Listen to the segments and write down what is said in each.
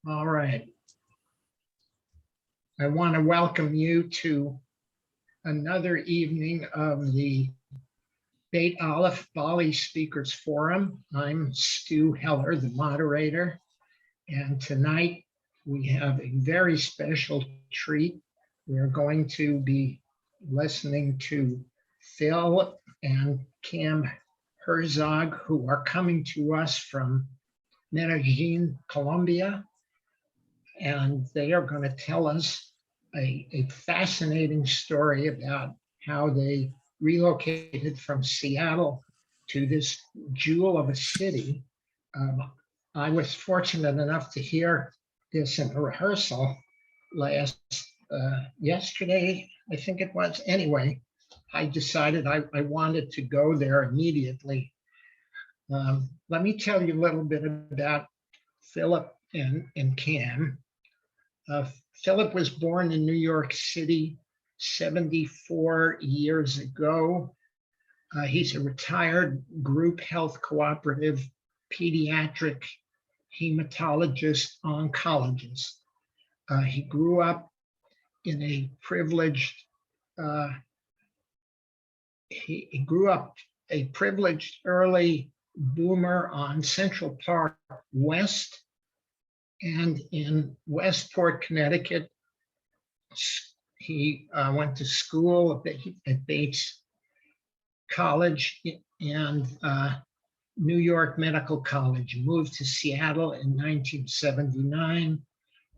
All right. I want to welcome you to another evening of the BALI Speakers Forum. I'm Stu Heller, the moderator, and tonight we have a very special treat. We're going to be listening to Phil and Cam Herzog, who are coming to us from Medellin, Colombia, and they are going to tell us a fascinating story about how they relocated from Seattle to this jewel of a city. I was fortunate enough to hear this in a rehearsal yesterday, I think it was. Anyway, I decided I wanted to go there immediately. Let me tell you a little bit about Philip and Cam. Philip was born in New York City 74 years ago. He's a retired group health cooperative pediatric hematologist oncologist. He grew up in a privileged early boomer on Central Park West and in Westport, Connecticut. He went to school at Bates College and New York Medical College, moved to Seattle in 1979,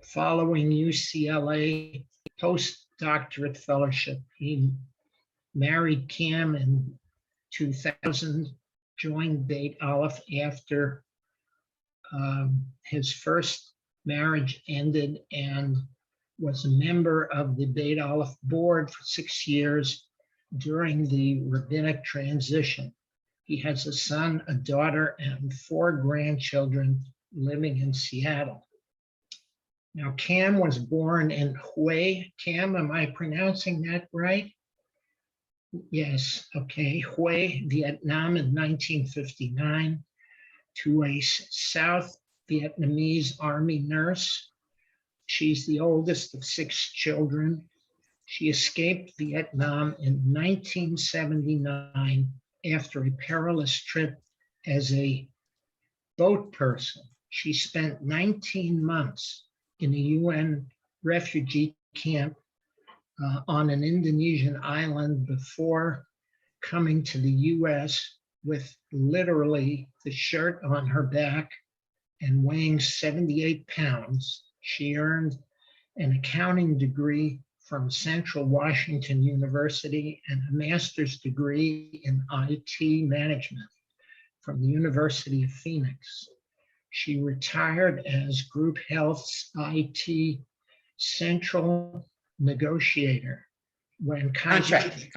following UCLA postdoctorate fellowship. He married Cam in 2000, joined BALI after his first marriage ended, and was a member of the BALI board for 6 years during the rabbinic transition. He has a son, a daughter, and 4 grandchildren living in Seattle. Now, Cam was born in Hue. Cam, am I pronouncing that right? Yes, okay. Hue, Vietnam in 1959 to a South Vietnamese Army nurse. She's the oldest of 6 children. She escaped Vietnam in 1979 after a perilous trip as a boat person. She spent 19 months in a UN refugee camp on an Indonesian island before coming to the US with literally the shirt on her back and weighing 78 pounds. She earned an accounting degree from Central Washington University and a master's degree in IT management from the University of Phoenix. She retired as Group Health's IT central negotiator when contract.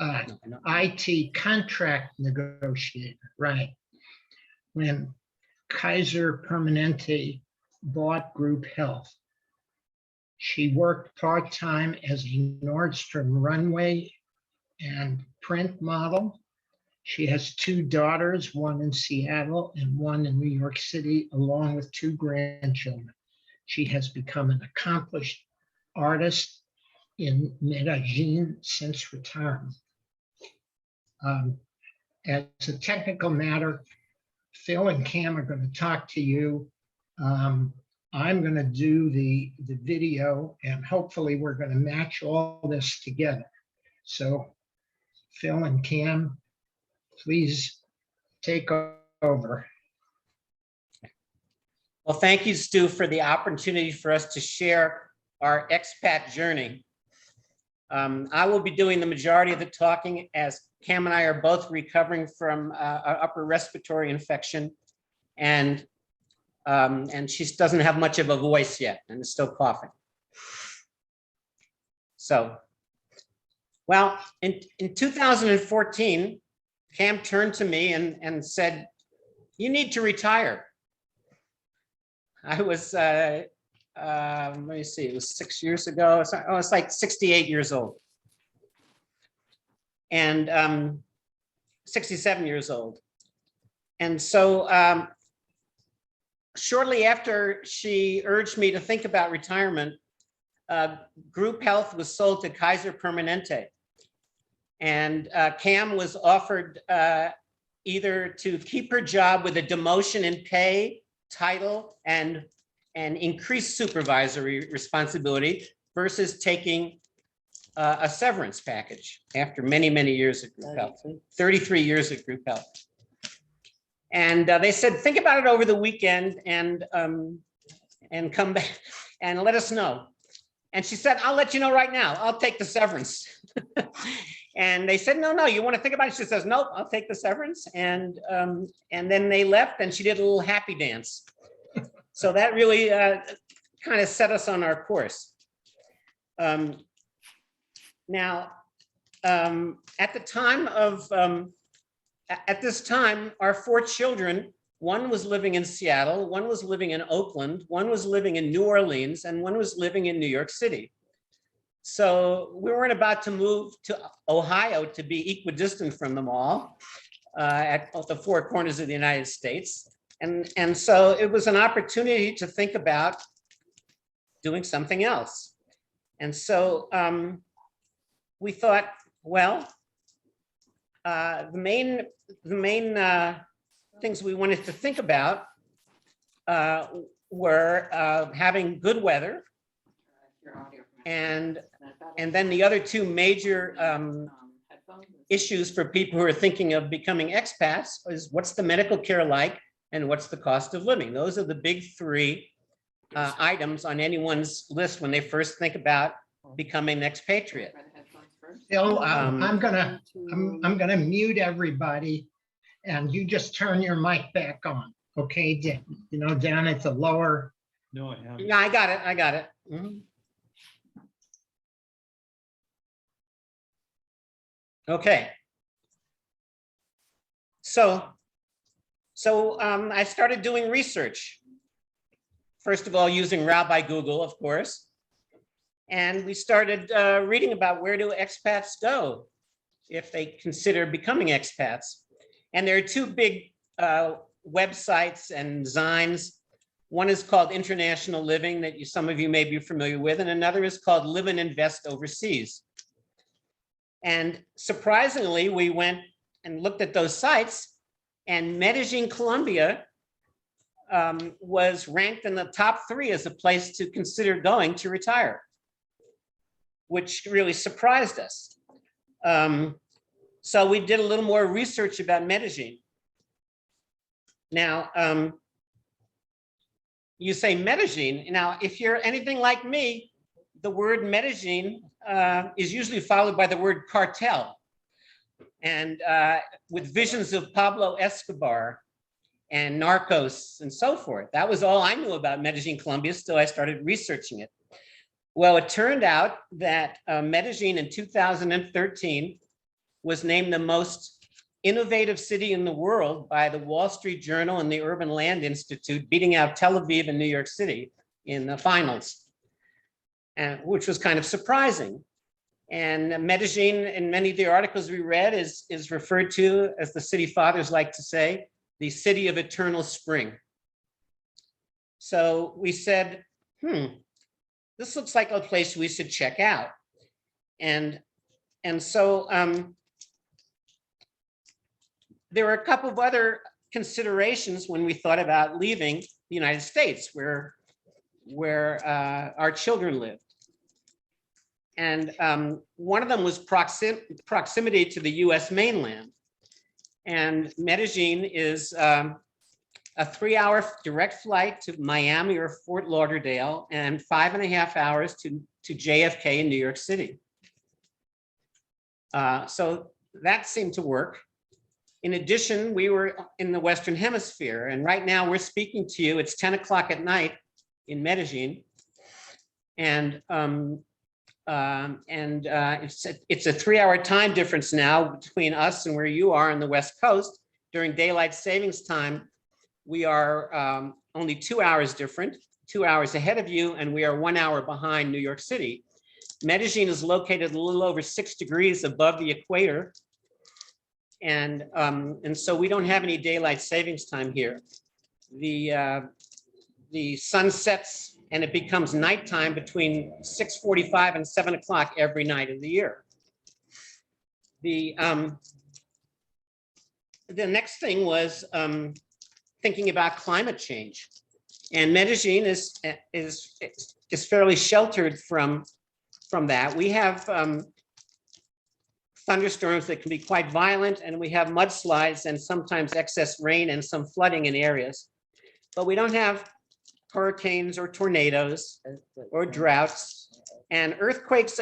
IT contract negotiator, right? When Kaiser Permanente bought Group Health. She worked part-time as a Nordstrom runway and print model. She has 2 daughters, one in Seattle and one in New York City, along with 2 grandchildren. She has become an accomplished artist in Medellin since retirement. As a technical matter, Phil and Cam are going to talk to you. I'm going to do the video, and hopefully we're going to match all this together. So Phil and Cam, please take over. Well, thank you, Stu, for the opportunity for us to share our expat journey. I will be doing the majority of the talking, as Cam and I are both recovering from an upper respiratory infection, and she doesn't have much of a voice yet and is still coughing. So, well, in 2014, Cam turned to me and said, "You need to retire." I was, let me see, it was 6 years ago. I was like 68 years old. And 67 years old. And so shortly after she urged me to think about retirement, group health was sold to Kaiser Permanente. And Cam was offered either to keep her job with a demotion in pay, title, and increased supervisory responsibility versus taking a severance package after many, many years at group health, 33 years at group health. And they said, think about it over the weekend and come back and let us know. And she said, I'll let you know right now. I'll take the severance. And they said, no, you want to think about it? She says, nope, I'll take the severance. And then they left and she did a little happy dance. So that really kind of set us on our course. Now, at this time, our 4 children, one was living in Seattle, one was living in Oakland, one was living in New Orleans, and one was living in New York City. So we weren't about to move to Ohio to be equidistant from them all at the 4 corners of the United States. And so it was an opportunity to think about doing something else. And so we thought, well, the main things we wanted to think about were having good weather, and then the other 2 major issues for people who are thinking of becoming expats is what's the medical care like and what's the cost of living. Those are the big 3 items on anyone's list when they first think about becoming an expatriate. Bill, I'm gonna mute everybody, and you just turn your mic back on, okay? Down at the lower. No, I haven't. Yeah, I got it. Mhm. Okay. So I started doing research. First of all, using Rabbi Google, of course. And we started reading about where do expats go if they consider becoming expats. And there are 2 big websites and zines. One is called International Living that some of you may be familiar with, and another is called Live and Invest Overseas. And surprisingly, we went and looked at those sites, and Medellin, Colombia was ranked in the top 3 as a place to consider going to retire, which really surprised us. So we did a little more research about Medellin. Now, you say Medellin. Now, if you're anything like me, the word Medellin is usually followed by the word cartel. And with visions of Pablo Escobar and Narcos and so forth. That was all I knew about Medellin, Colombia, so I started researching it. Well, it turned out that Medellin in 2013 was named the most innovative city in the world by the Wall Street Journal and the Urban Land Institute, beating out Tel Aviv and New York City in the finals, which was kind of surprising. And Medellin, in many of the articles we read, is referred to, as the city fathers like to say, the city of eternal spring. So we said, this looks like a place we should check out. And so there were a couple of other considerations when we thought about leaving the United States, where our children lived. And one of them was proximity to the US mainland. And Medellin is a 3-hour direct flight to Miami or Fort Lauderdale and 5.5 hours to JFK in New York City. So that seemed to work. In addition, we were in the Western Hemisphere, and right now we're speaking to you. It's 10 o'clock at night in Medellin, and it's a 3-hour time difference now between us and where you are on the West Coast. During daylight savings time, we are only 2 hours different, 2 hours ahead of you, and we are 1 hour behind New York City. Medellin is located a little over 6 degrees above the equator. And so we don't have any daylight savings time here. The sun sets and it becomes nighttime between 6:45 and 7 o'clock every night of the year. The next thing was thinking about climate change. And Medellin is fairly sheltered from that. We have thunderstorms that can be quite violent, and we have mudslides and sometimes excess rain and some flooding in areas. But we don't have hurricanes or tornadoes or droughts, and earthquakes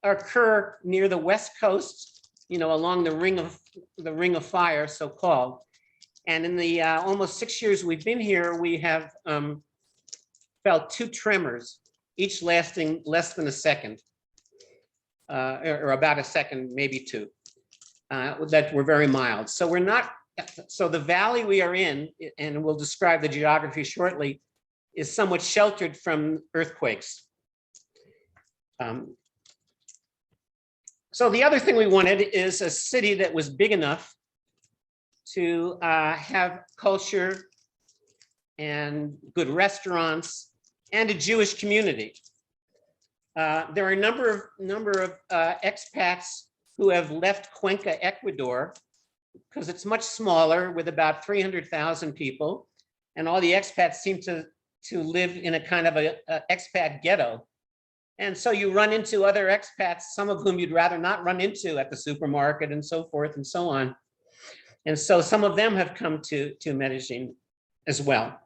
occur near the west coast, along the ring of fire, so called. And in the almost 6 years we've been here, we have felt 2 tremors, each lasting less than a second, or about a second, maybe 2, that were very mild. So so the valley we are in, and we'll describe the geography shortly, is somewhat sheltered from earthquakes. So the other thing we wanted is a city that was big enough to have culture and good restaurants and a Jewish community. There are a number of expats who have left Cuenca, Ecuador, because it's much smaller with about 300,000 people. And all the expats seem to live in a kind of a expat ghetto. And so you run into other expats, some of whom you'd rather not run into at the supermarket and so forth and so on. And so some of them have come to Medellin as well.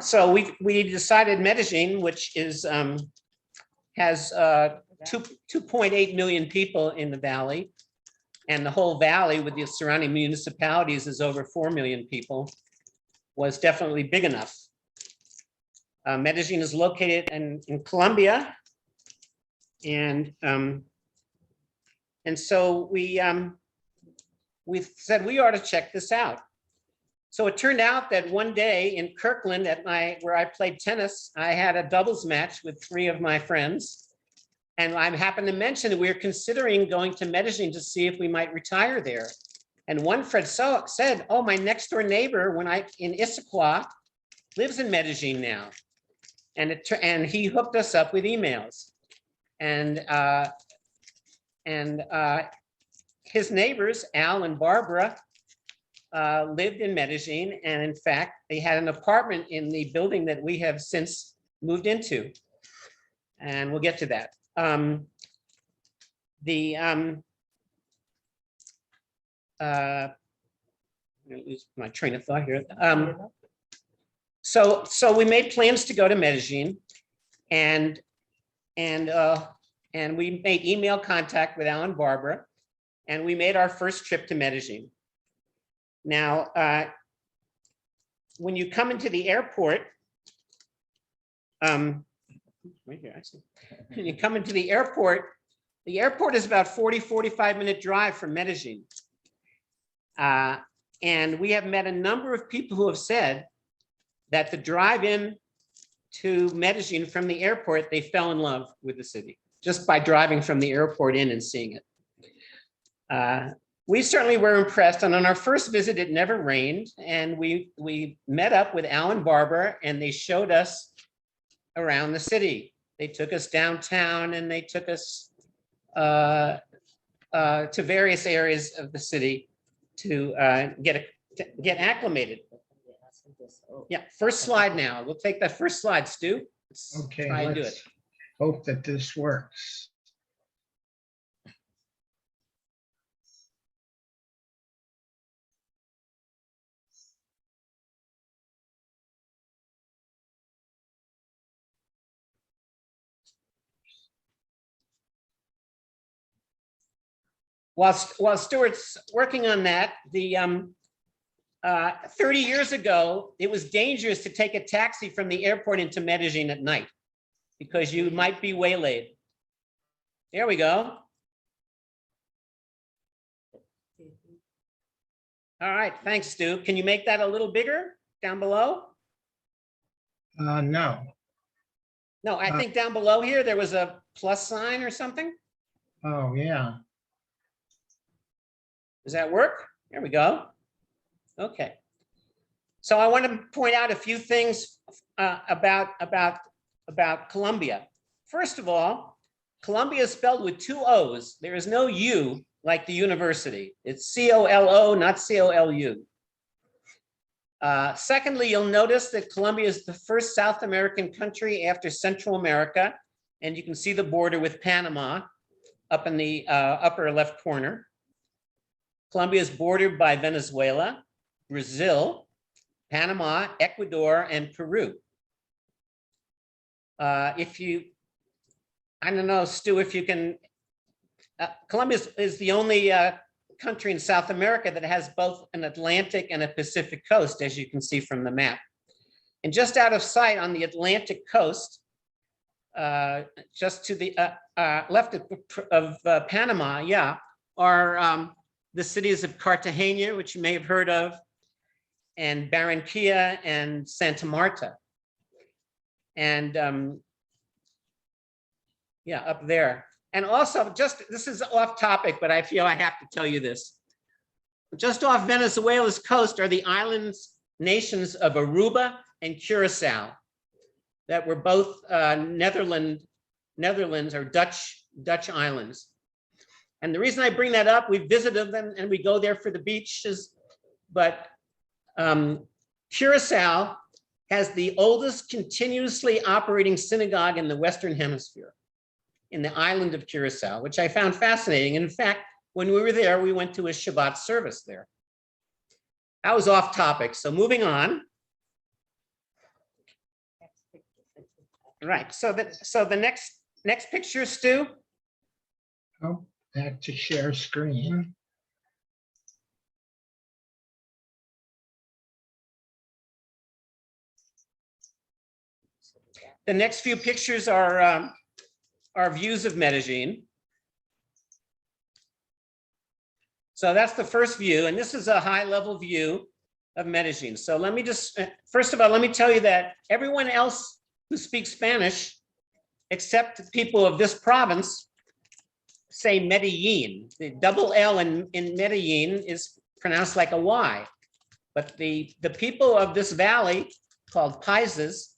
So we decided Medellin, which has 2.8 million people in the valley, and the whole valley with the surrounding municipalities is over 4 million people, was definitely big enough. Medellin is located in Colombia, and so we said we ought to check this out. So it turned out that one day in Kirkland where I played tennis, I had a doubles match with 3 of my friends. And I happened to mention that we were considering going to Medellin to see if we might retire there. And one friend said, oh, my next door neighbor in Issaquah lives in Medellin now. And he hooked us up with emails. And his neighbors, Al and Barbara, lived in Medellin, and in fact, they had an apartment in the building that we have since moved into, and we'll get to that. Lose my train of thought here. So we made plans to go to Medellin, and we made email contact with Al and Barbara, and we made our first trip to Medellin. Now, when you come into the airport, right here, actually, when you come into the airport is about 45-minute drive from Medellin. And we have met a number of people who have said that the drive in to Medellin from the airport, they fell in love with the city just by driving from the airport in and seeing it. We certainly were impressed, and on our first visit, it never rained, and we met up with Al and Barbara, and they showed us around the city. They took us downtown, and they took us to various areas of the city to get acclimated. Yeah, first slide now. We'll take that first slide, Stu. Let's Okay, try and do it. let's hope that this works. While Stuart's working on that, 30 years ago, it was dangerous to take a taxi from the airport into Medellin at night because you might be waylaid. There we go. All right, thanks, Stu. Can you make that a little bigger down below? No. No, I think down below here, there was a plus sign or something. Oh, yeah. Does that work? There we go. Okay. So I want to point out a few things about Colombia. First of all, Colombia is spelled with 2 O's. There is no U like the university. It's C-O-L-O, not C-O-L-U. Secondly, you'll notice that Colombia is the first South American country after Central America. And you can see the border with Panama up in the upper left corner. Colombia is bordered by Venezuela, Brazil, Panama, Ecuador, and Peru. I don't know, Stu, if you can, Colombia is the only country in South America that has both an Atlantic and a Pacific coast, as you can see from the map. And just out of sight on the Atlantic coast, just to the left of Panama, yeah, are the cities of Cartagena, which you may have heard of, and Barranquilla and Santa Marta. And yeah, up there. And also, this is off topic, but I feel I have to tell you this. Just off Venezuela's coast are the islands, nations of Aruba and Curacao that were both Netherlands or Dutch islands. And the reason I bring that up, we visited them and we go there for the beaches, but Curacao has the oldest continuously operating synagogue in the Western Hemisphere, in the island of Curacao, which I found fascinating. In fact, when we were there, we went to a Shabbat service there. That was off topic, so moving on. Right, so the next picture, Stu. Oh, back to share screen. The next few pictures are views of Medellin. So that's the first view, and this is a high-level view of Medellin. So let me just, first of all, let me tell you that everyone else who speaks Spanish, except the people of this province, say Medellin. The double L in Medellin is pronounced like a Y. But the people of this valley, called Paisas,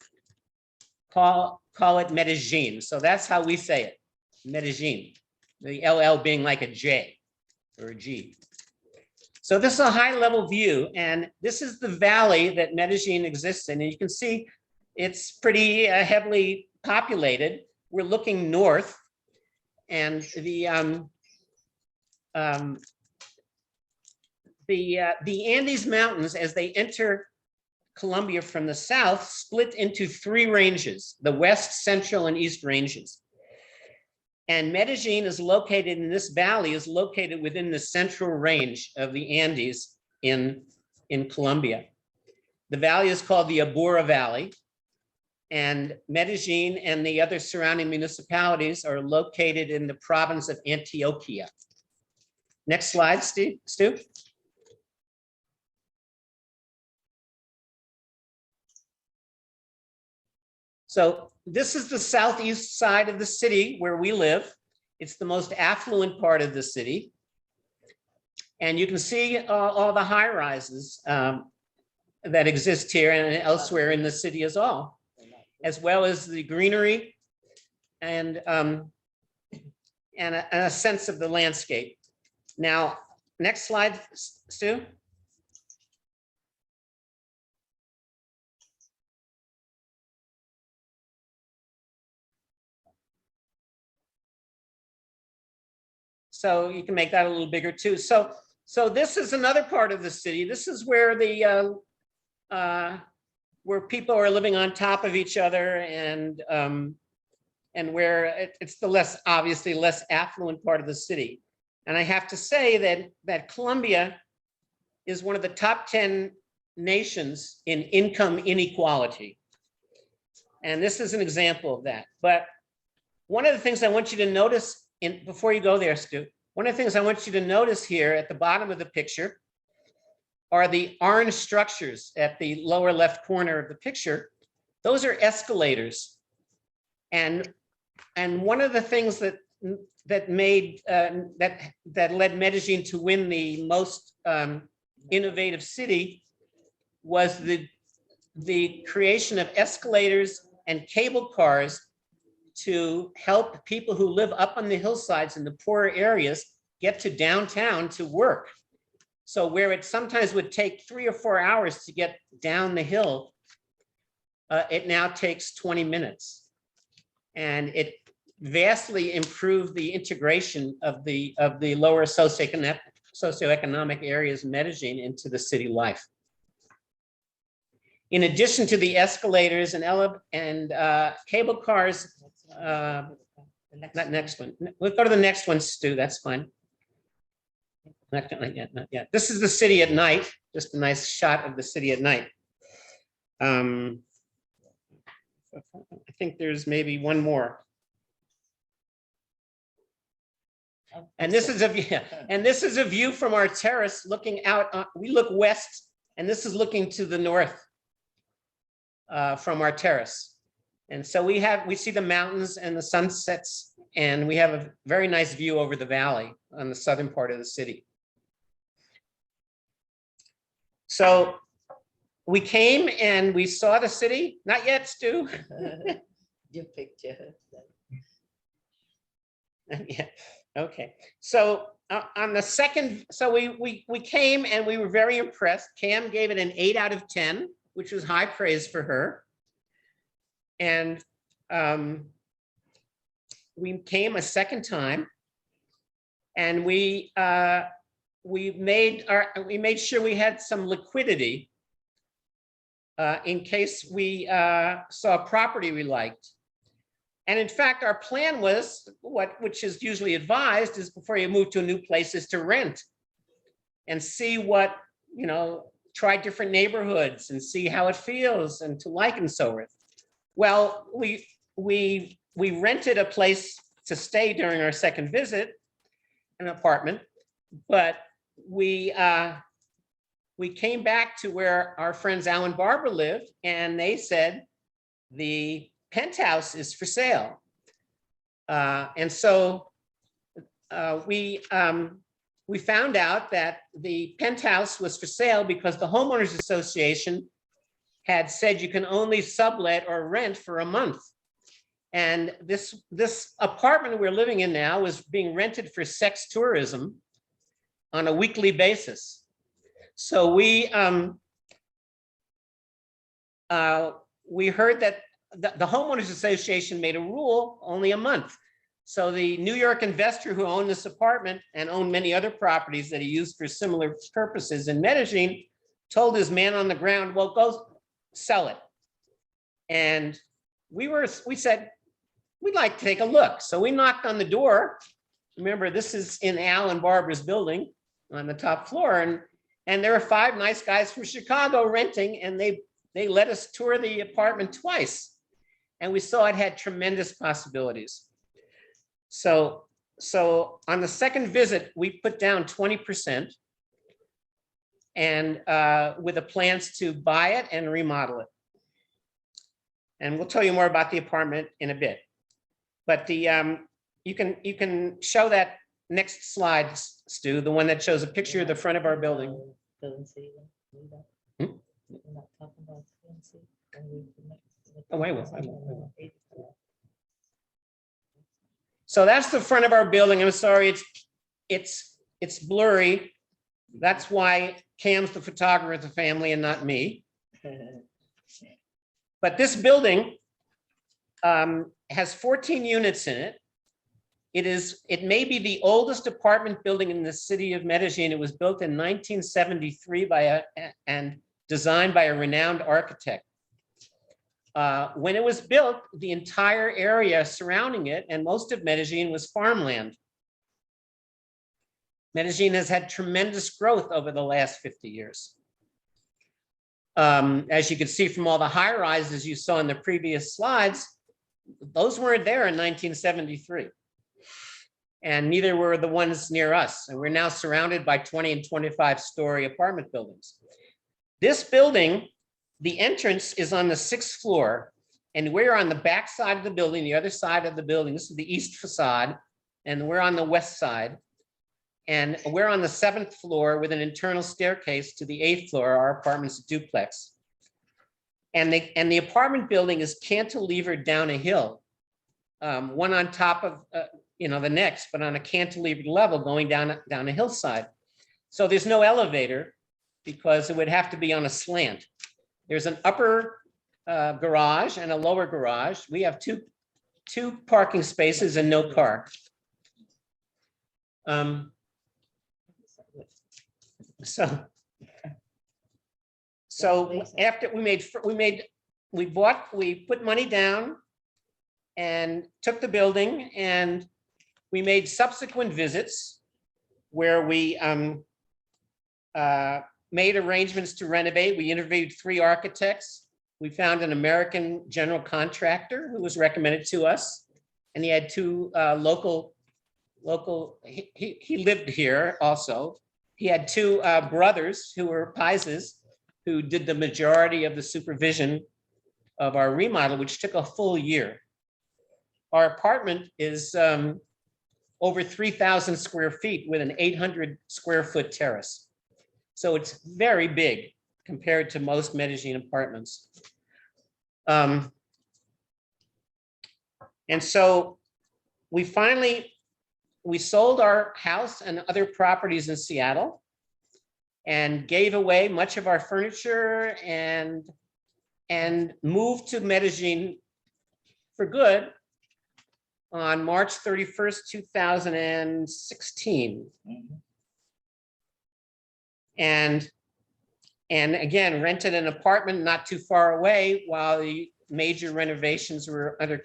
call it Medellin. So that's how we say it, Medellin. The LL being like a J or a G. So this is a high-level view, and this is the valley that Medellin exists in. And you can see it's pretty heavily populated. We're looking north, and the Andes Mountains, as they enter Colombia from the south, split into 3 ranges: the west, central, and east ranges. And Medellin is located in this valley, is located within the central range of the Andes in Colombia. The valley is called the Abura Valley, and Medellin and the other surrounding municipalities are located in the province of Antioquia. Next slide, Stu. So this is the southeast side of the city where we live. It's the most affluent part of the city. And you can see all the high rises that exist here and elsewhere in the city as well as the greenery and a sense of the landscape. Now, next slide, Stu. So you can make that a little bigger too. So this is another part of the city. This is where where people are living on top of each other, and where it's the obviously less affluent part of the city. And I have to say that Colombia is one of the top 10 nations in income inequality. And this is an example of that. But one of the things I want you to notice before you go there, Stu, one of the things I want you to notice here at the bottom of the picture are the orange structures at the lower left corner of the picture. Those are escalators. And one of the things that that made that led Medellin to win the most innovative city was the creation of escalators and cable cars to help people who live up on the hillsides in the poorer areas get to downtown to work. So where it sometimes would take 3 or 4 hours to get down the hill, it now takes 20 minutes. And it vastly improved the integration of the lower socioeconomic areas of Medellin into the city life. In addition to the escalators and cable cars, that next one. We'll go to the next one, Stu. That's fine. Not yet, not yet. This is the city at night. Just a nice shot of the city at night. I think there's maybe one more. And this is a view, and this is a view from our terrace looking out. We look west, and this is looking to the north from our terrace. And so we see the mountains and the sunsets, and we have a very nice view over the valley on the southern part of the city. So we came and we saw the city. Not yet, Stu. Your picture. Yeah. Okay. So on the second, so we came and we were very impressed. Cam gave it an 8 out of 10, which was high praise for her. And we came a second time, and we made sure we had some liquidity in case we saw a property we liked. And in fact, our plan was which is usually advised is before you move to a new place is to rent and see what, try different neighborhoods and see how it feels and to like and so forth. Well, we rented a place to stay during our second visit, an apartment, but we came back to where our friends Al and Barbara lived, and they said the penthouse is for sale. And so we found out that the penthouse was for sale because the homeowners association had said you can only sublet or rent for a month. And this apartment we're living in now was being rented for sex tourism on a weekly basis. So we heard that the homeowners association made a rule only a month. So the New York investor who owned this apartment and owned many other properties that he used for similar purposes in Medellin told his man on the ground, well, go sell it. And we said, we'd like to take a look. So we knocked on the door. Remember, this is in Al and Barbara's building on the top floor. And there were 5 nice guys from Chicago renting, and they let us tour the apartment twice. And we saw it had tremendous possibilities. So on the second visit, we put down 20% and with the plans to buy it and remodel it. And we'll tell you more about the apartment in a bit. But you can show that next slide, Stu, the one that shows a picture of the front of our building. Hmm? We're not talking about CNC. Oh, wait. So that's the front of our building. I'm sorry, it's blurry. That's why Cam's the photographer of the family and not me. But this building has 14 units in it. It may be the oldest apartment building in the city of Medellin. It was built in 1973 and designed by a renowned architect. When it was built, the entire area surrounding it and most of Medellin was farmland. Medellin has had tremendous growth over the last 50 years. As you can see from all the high rises you saw in the previous slides, those weren't there in 1973. And neither were the ones near us. And we're now surrounded by 20 and 25-story apartment buildings. This building, the entrance is on the 6th floor, and we're on the back side of the building, the other side of the building. This is the east facade. and we're on the west side. And we're on the 7th floor with an internal staircase to the 8th floor. Our apartment's a duplex. And the apartment building is cantilevered down a hill, one on top of the next, but on a cantilevered level going down a hillside. So there's no elevator because it would have to be on a slant. There's an upper garage and a lower garage. We have two parking spaces and no car. So after we put money down and took the building, and we made subsequent visits where we made arrangements to renovate. We interviewed 3 architects. We found an American general contractor who was recommended to us, and he had 2 local. He lived here also. He had 2 brothers who were Paises, who did the majority of the supervision of our remodel, which took a full year. Our apartment is over 3,000 square feet with an 800 square foot terrace. So it's very big compared to most Medellin apartments. And so we sold our house and other properties in Seattle and gave away much of our furniture and moved to Medellin for good on March 31st, 2016. And again, rented an apartment not too far away while the major renovations were under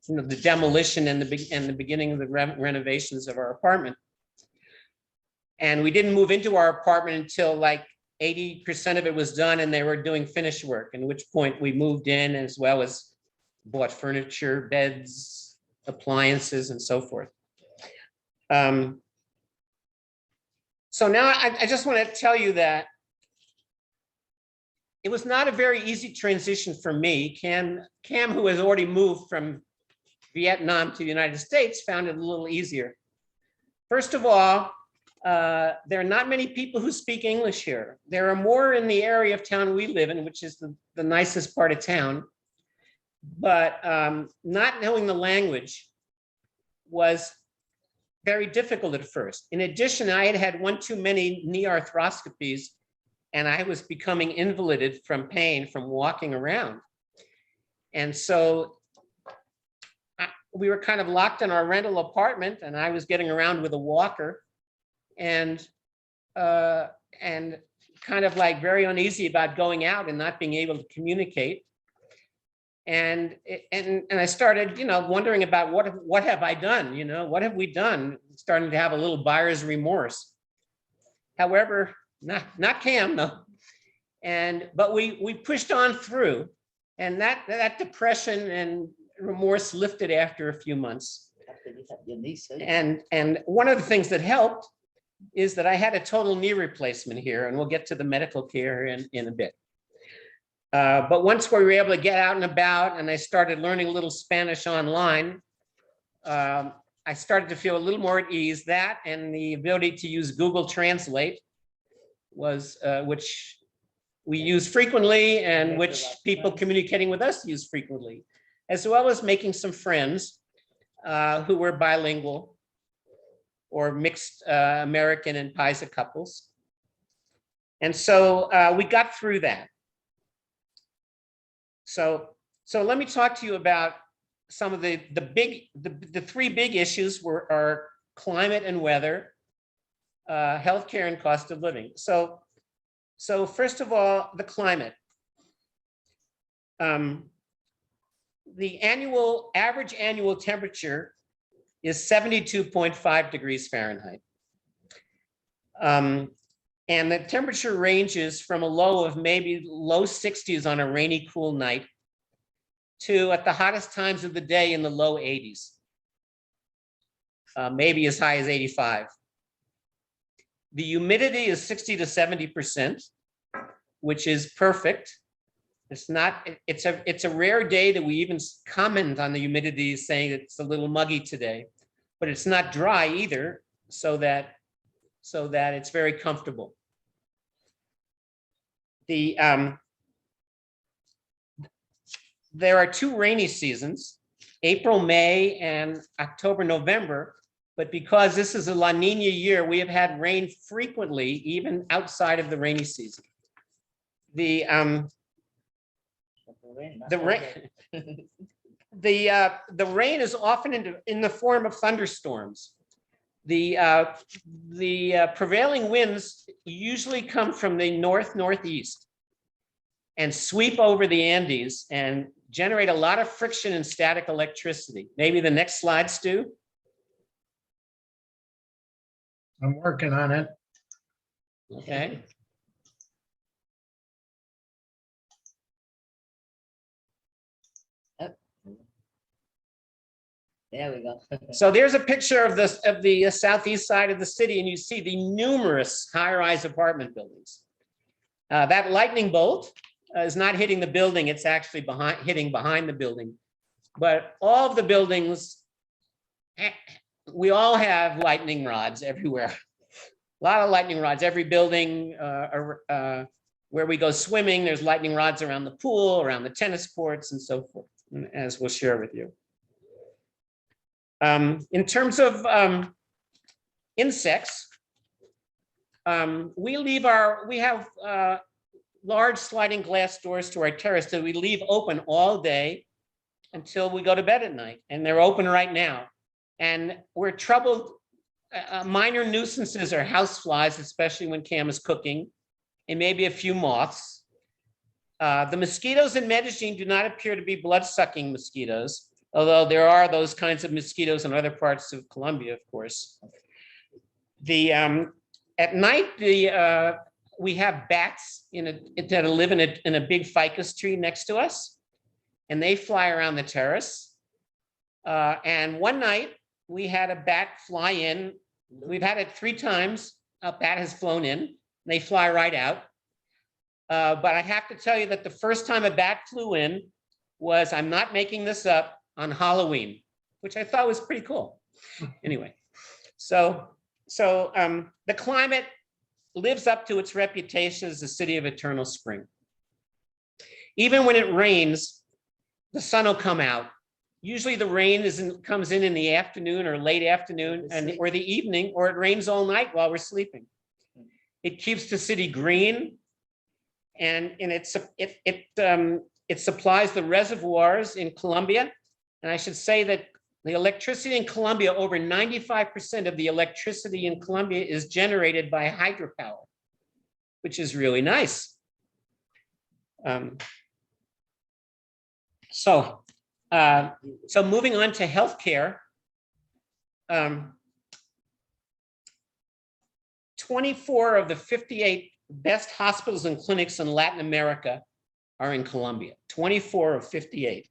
the demolition and the beginning of the renovations of our apartment. And we didn't move into our apartment until like 80% of it was done and they were doing finish work, at which point we moved in, as well as bought furniture, beds, appliances, and so forth. So now I just want to tell you that it was not a very easy transition for me. Cam, who has already moved from Vietnam to the United States, found it a little easier. First of all, there are not many people who speak English here. There are more in the area of town we live in, which is the nicest part of town. But not knowing the language was very difficult at first. In addition, I had had one too many knee arthroscopies, and I was becoming invalided from pain from walking around. And so we were kind of locked in our rental apartment, and I was getting around with a walker and kind of like very uneasy about going out and not being able to communicate. And I started, wondering about what have I done? What have we done? Starting to have a little buyer's remorse. However, not Cam, no. But we pushed on through, and that depression and remorse lifted after a few months. And one of the things that helped is that I had a total knee replacement here, and we'll get to the medical care in a bit. But once we were able to get out and about, and I started learning a little Spanish online, I started to feel a little more at ease. That and the ability to use Google Translate was, which we use frequently, and which people communicating with us use frequently, as well as making some friends who were bilingual or mixed American and Paisa couples. And so we got through that. So let me talk to you about some of the 3 big issues are climate and weather, healthcare, and cost of living. So first of all, the climate. The average annual temperature is 72.5 degrees Fahrenheit. And the temperature ranges from a low of maybe low 60s on a rainy, cool night to at the hottest times of the day in the low 80s, maybe as high as 85. The humidity is 60 to 70%, which is perfect. It's a rare day that we even comment on the humidity, saying it's a little muggy today. but it's not dry either, so that it's very comfortable. There are 2 rainy seasons, April, May, and October, November. But because this is a La Nina year, we have had rain frequently, even outside of the rainy season. The rain is often in the form of thunderstorms. The prevailing winds usually come from the northeast and sweep over the Andes and generate a lot of friction and static electricity. Maybe the next slide, Stu. I'm working on it. Okay. There we go. So there's a picture of the southeast side of the city, and you see the numerous high-rise apartment buildings. That lightning bolt is not hitting the building; it's actually hitting behind the building. But all of the buildings, we all have lightning rods everywhere. A lot of lightning rods. Every building where we go swimming, there's lightning rods around the pool, around the tennis courts, and so forth, as we'll share with you. In terms of insects, we have large sliding glass doors to our terrace that we leave open all day until we go to bed at night, and they're open right now. And we're troubled. Minor nuisances are house flies, especially when Cam is cooking, and maybe a few moths. The mosquitoes in Medellin do not appear to be blood-sucking mosquitoes, although there are those kinds of mosquitoes in other parts of Colombia, of course. At night, we have bats that live in a big ficus tree next to us, and they fly around the terrace. And one night, we had a bat fly in. We've had it 3 times. A bat has flown in. They fly right out. But I have to tell you that the first time a bat flew in was, I'm not making this up, on Halloween, which I thought was pretty cool. Anyway, so the climate lives up to its reputation as the city of eternal spring. Even when it rains, the sun will come out. Usually the rain comes in the afternoon or late afternoon or the evening, or it rains all night while we're sleeping. It keeps the city green, and it supplies the reservoirs in Colombia. And I should say that the electricity in Colombia, over 95% of the electricity in Colombia is generated by hydropower, which is really nice. So moving on to healthcare, 24 of the 58 best hospitals and clinics in Latin America are in Colombia. 24 of 58.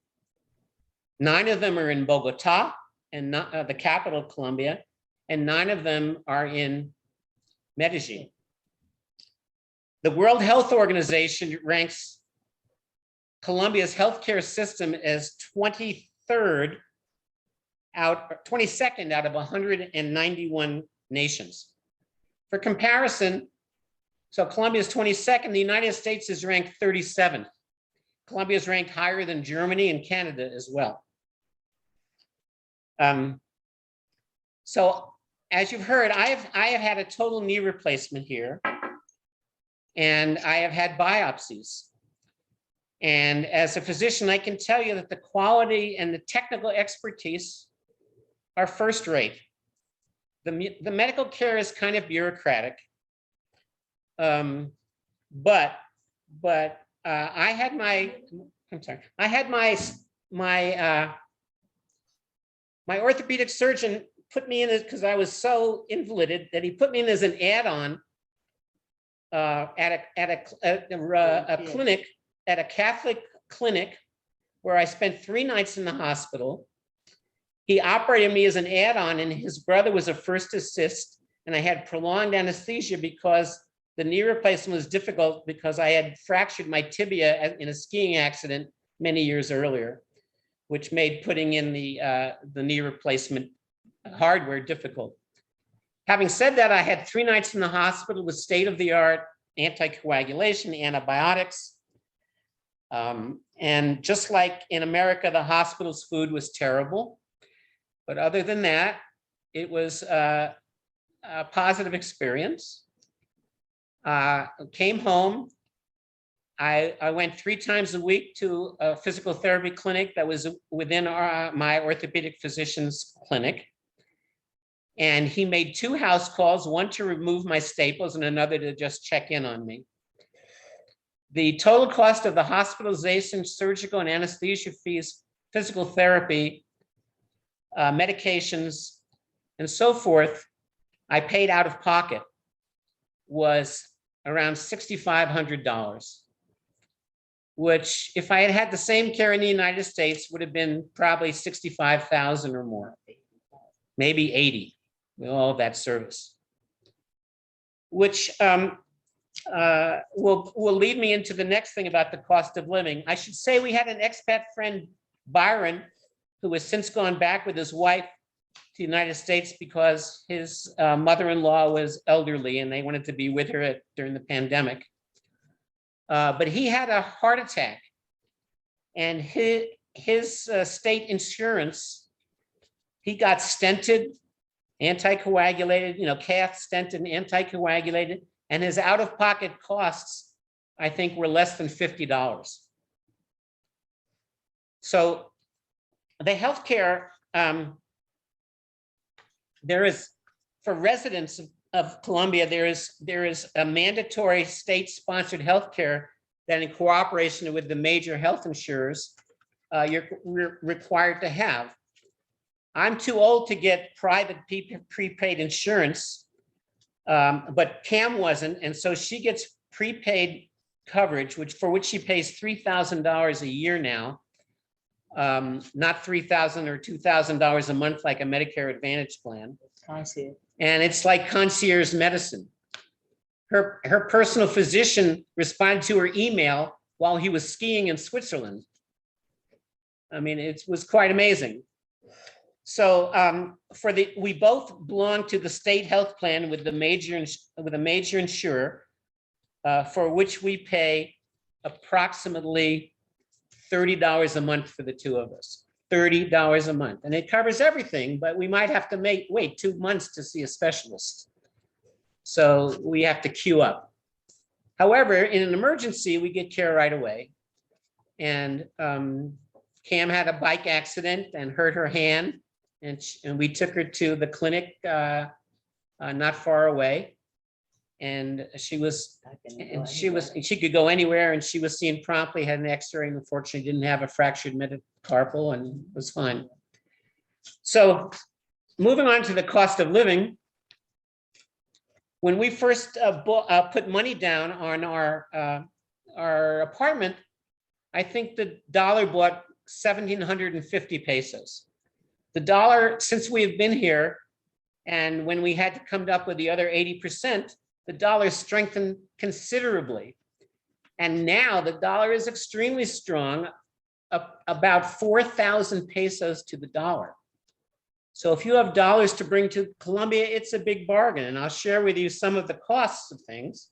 9 of them are in Bogota, and the capital of Colombia, and 9 of them are in Medellin. The World Health Organization ranks Colombia's healthcare system as 22nd out of 191 nations. For comparison, so Colombia is 22nd, the United States is ranked 37th. Colombia is ranked higher than Germany and Canada as well. So as you've heard, I have had a total knee replacement here, and I have had biopsies. And as a physician, I can tell you that the quality and the technical expertise are first rate. The medical care is kind of bureaucratic, but I had my orthopedic surgeon put me in it because I was so invalided that he put me in as an add-on at a clinic, at a Catholic clinic, where I spent 3 nights in the hospital. He operated me as an add-on, and his brother was a first assist, and I had prolonged anesthesia because the knee replacement was difficult because I had fractured my tibia in a skiing accident many years earlier, which made putting in the knee replacement hardware difficult. Having said that, I had 3 nights in the hospital with state-of-the-art anticoagulation, antibiotics. And just like in America, the hospital's food was terrible. But other than that, it was a positive experience. Came home. I went 3 times a week to a physical therapy clinic that was within my orthopedic physician's clinic. And he made 2 house calls, one to remove my staples and another to just check in on me. The total cost of the hospitalization, surgical and anesthesia fees, physical therapy, medications, and so forth, I paid out of pocket was around $6,500, which if I had had the same care in the United States would have been probably 65,000 or more, maybe 80 with all of that service, which will lead me into the next thing about the cost of living. I should say we had an expat friend, Byron, who has since gone back with his wife to the United States because his mother-in-law was elderly and they wanted to be with her during the pandemic. But he had a heart attack, and his state insurance, he got stented, anticoagulated, cath stented and anticoagulated, and his out-of-pocket costs, I think, were less than $50. So the healthcare, there is, for residents of Colombia, there is a mandatory state-sponsored healthcare that, in cooperation with the major health insurers, you're required to have. I'm too old to get private prepaid insurance, but Cam wasn't, and so she gets prepaid coverage, for which she pays $3,000 a year now, not $3,000 or $2,000 a month like a Medicare Advantage plan. I see. And it's like concierge medicine. Her personal physician responded to her email while he was skiing in Switzerland. I mean, it was quite amazing. So we both belong to the state health plan with a major insurer, for which we pay approximately $30 a month for the 2 of us. $30 a month, and it covers everything, but we might have to wait 2 months to see a specialist. So we have to queue up. However, in an emergency, we get care right away. And Cam had a bike accident and hurt her hand, and we took her to the clinic not far away. And she could go anywhere, and she was seen promptly, had an x-ray, and unfortunately didn't have a fractured metacarpal and was fine. So moving on to the cost of living. When we first put money down on our apartment, I think the dollar bought 1,750 pesos. The dollar, since we have been here, and when we had to come up with the other 80%, the dollar strengthened considerably. And now the dollar is extremely strong, about 4,000 pesos to the dollar. So if you have dollars to bring to Colombia, it's a big bargain. And I'll share with you some of the costs of things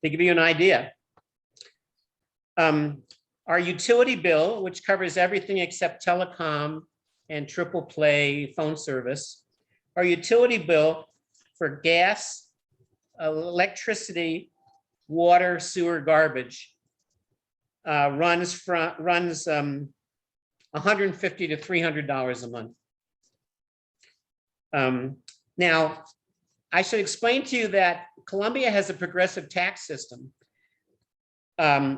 to give you an idea. Our utility bill, which covers everything except telecom and triple play phone service, our utility bill for gas, electricity, water, sewer, garbage, runs $150 to $300 a month. Now, I should explain to you that Colombia has a progressive tax system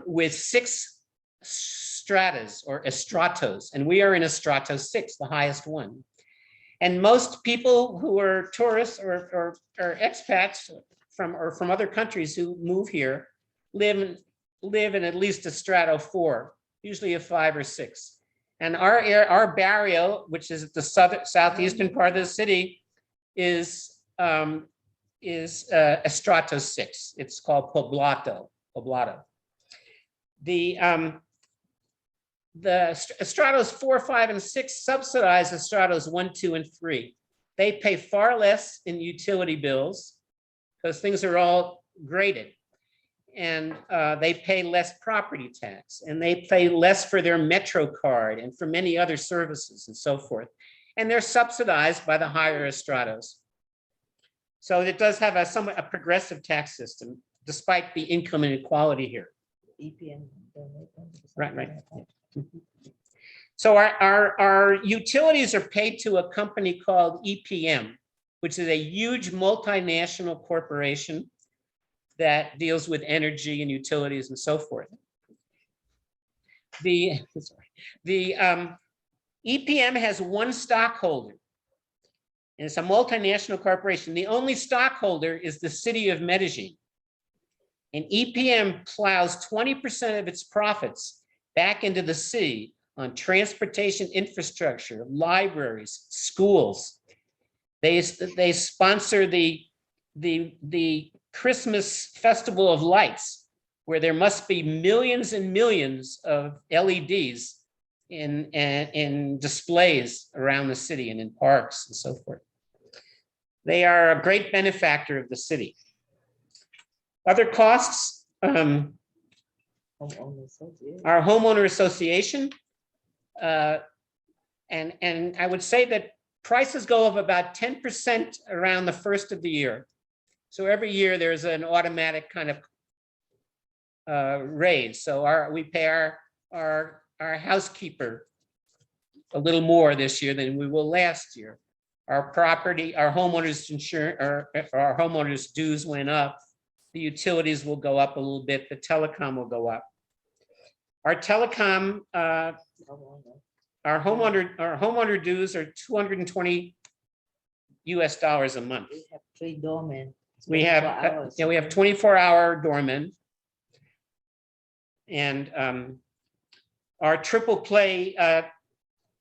with 6 stratas or estratos, and we are in estrato 6, the highest one. And most people who are tourists or expats from other countries who move here live in at least a strato 4, usually a 5 or 6. And our barrio, which is at the southeastern part of the city, is a strato 6. It's called Poblado. The The stratos 4, 5, and 6 subsidize the stratos 1, 2, and 3. They pay far less in utility bills because things are all graded. And they pay less property tax, and they pay less for their Metro card and for many other services and so forth. And they're subsidized by the higher stratos. So it does have a somewhat a progressive tax system, despite the income inequality here. EPM. Right. So our utilities are paid to a company called EPM, which is a huge multinational corporation that deals with energy and utilities and so forth. The EPM has one stockholder, and it's a multinational corporation. The only stockholder is the city of Medellin. And EPM plows 20% of its profits back into the city on transportation infrastructure, libraries, schools. They sponsor the Christmas Festival of Lights, where there must be millions and millions of LEDs in displays around the city and in parks and so forth. They are a great benefactor of the city. Other costs, our homeowner association, and I would say that prices go up about 10% around the first of the year. So every year there's an automatic kind of raise. So we pay our housekeeper a little more this year than we will last year. Our homeowners insurance, our homeowners dues went up. The utilities will go up a little bit. The telecom will go up. Our telecom, our homeowner dues are $220 US a month. We have 3 doormen. We have 24-hour doormen, and our triple play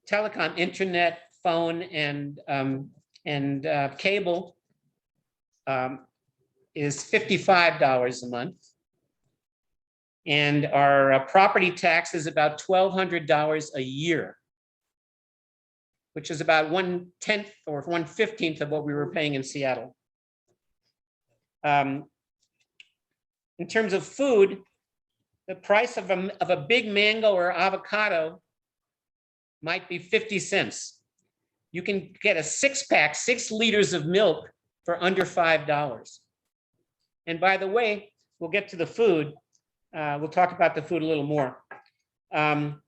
telecom, internet, phone, and cable is $55 a month, and our property tax is about $1,200 a year, which is about 1/10 or 1/15 of what we were paying in Seattle. In terms of food, the price of a big mango or avocado might be 50 cents. You can get a 6-pack, 6 liters of milk for under $5. And by the way, we'll get to the food. We'll talk about the food a little more. Now,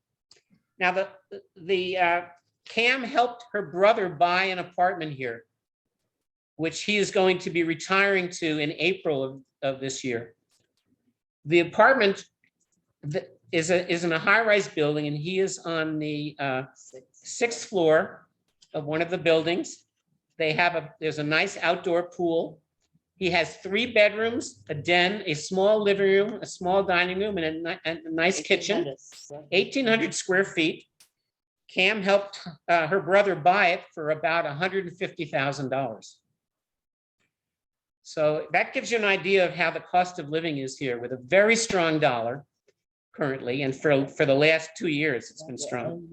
Cam helped her brother buy an apartment here, which he is going to be retiring to in April of this year. The apartment is in a high-rise building, and he is on the 6th floor of one of the buildings. There's a nice outdoor pool. He has 3 bedrooms, a den, a small living room, a small dining room, and a nice kitchen, 1,800 square feet. Cam helped her brother buy it for about $150,000. So that gives you an idea of how the cost of living is here, with a very strong dollar currently, and for the last 2 years, it's been strong.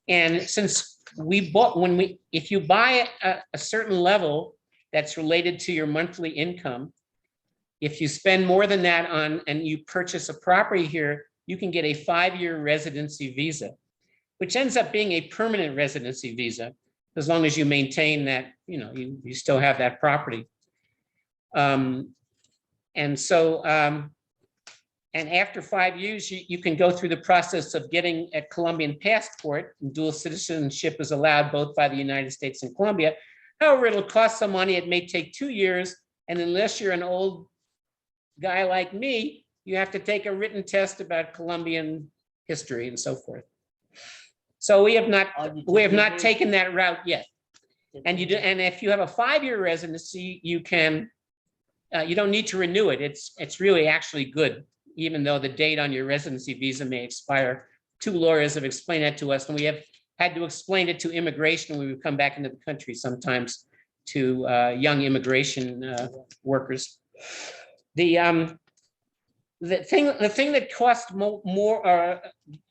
And since if you buy a certain level that's related to your monthly income, if you spend more than that and you purchase a property here, you can get a 5-year residency visa, which ends up being a permanent residency visa, as long as you maintain that, you still have that property. And after 5 years, you can go through the process of getting a Colombian passport, and dual citizenship is allowed both by the United States and Colombia. However, it'll cost some money. It may take 2 years. And unless you're an old guy like me, you have to take a written test about Colombian history and so forth. So we have not taken that route yet. And if you have a 5-year residency, you don't need to renew it. It's really actually good, even though the date on your residency visa may expire. 2 lawyers have explained that to us, and we have had to explain it to immigration when we come back into the country sometimes, to young immigration workers. the thing that costs more,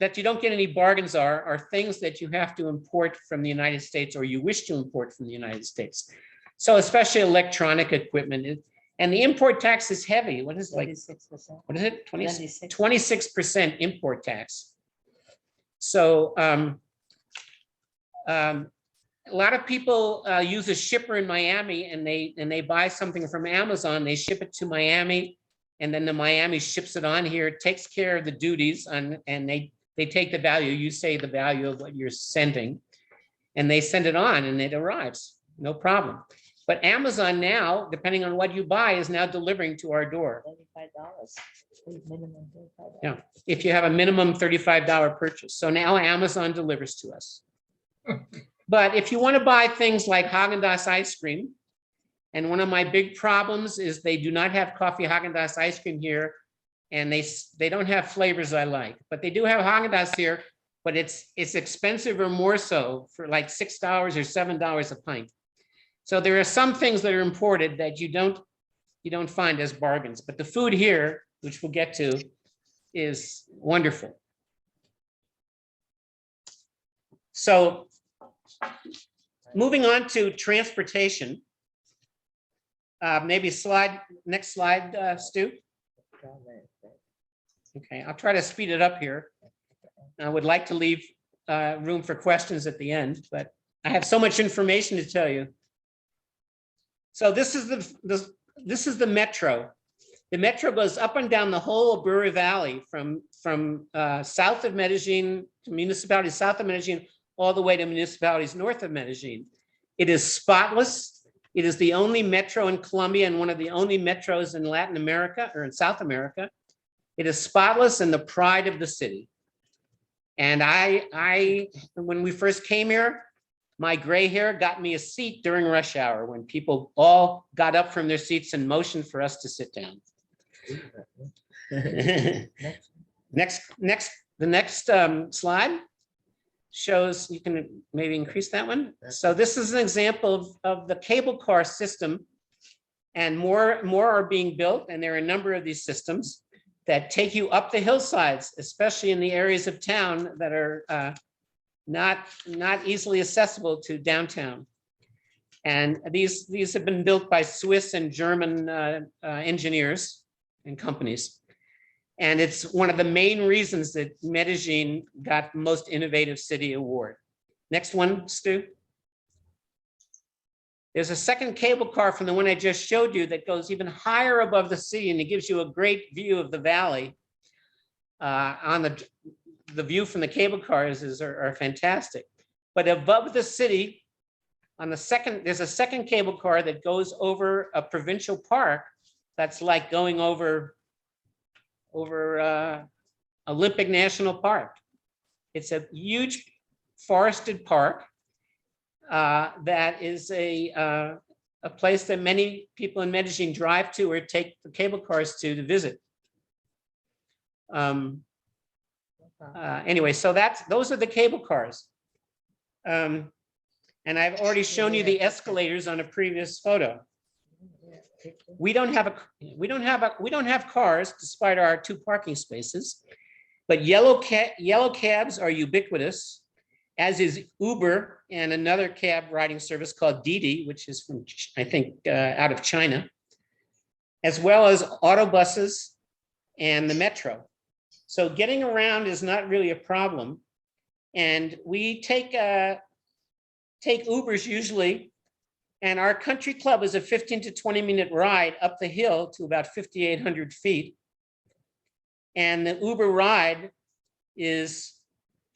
that you don't get any bargains are things that you have to import from the United States or you wish to import from the United States. So especially electronic equipment, and the import tax is heavy. What is it, like, 26%. what is it? 26. 26% import tax. So a lot of people use a shipper in Miami, and they buy something from Amazon, they ship it to Miami, and then the Miami ships it on here, takes care of the duties, and they take the value, you say the value of what you're sending, and they send it on and it arrives, no problem. But Amazon now, depending on what you buy, is now delivering to our door. $35. Minimum $35. Yeah, if you have a minimum $35 purchase. So now Amazon delivers to us. But if you want to buy things like Haagen-Dazs ice cream, and one of my big problems is they do not have coffee Haagen-Dazs ice cream here, and they don't have flavors I like, but they do have Haagen-Dazs here, but it's expensive, or more so, for like $6 or $7 a pint. So there are some things that are imported that you don't find as bargains, but the food here, which we'll get to, is wonderful. So moving on to transportation. Maybe next slide, Stu. Okay, I'll try to speed it up here. I would like to leave room for questions at the end, but I have so much information to tell you. So this is the metro. The metro goes up and down the whole Aburra Valley from south of Medellin to municipalities south of Medellin all the way to municipalities north of Medellin. It is spotless. It is the only metro in Colombia and one of the only metros in Latin America or in South America. It is spotless and the pride of the city. And when we first came here, my gray hair got me a seat during rush hour when people all got up from their seats and motioned for us to sit down. The next slide shows, you can maybe increase that one. So this is an example of the cable car system, and more are being built, and there are a number of these systems that take you up the hillsides, especially in the areas of town that are not easily accessible to downtown. And these have been built by Swiss and German engineers and companies. And it's one of the main reasons that Medellin got Most Innovative City Award. Next one, Stu. There's a second cable car from the one I just showed you that goes even higher above the sea, and it gives you a great view of the valley. On the view from the cable cars are fantastic. But above the city, there's a second cable car that goes over a provincial park that's like going over Olympic National Park. It's a huge forested park that is a place that many people in Medellin drive to or take the cable cars to visit. Anyway, so those are the cable cars. And I've already shown you the escalators on a previous photo. We don't have cars despite our 2 parking spaces, but yellow cabs are ubiquitous, as is Uber and another cab riding service called Didi, which is from, I think, out of China, as well as autobuses and the metro. So getting around is not really a problem. And we take Ubers usually, and our country club is a 15 to 20-minute ride up the hill to about 5,800 feet. And the Uber ride is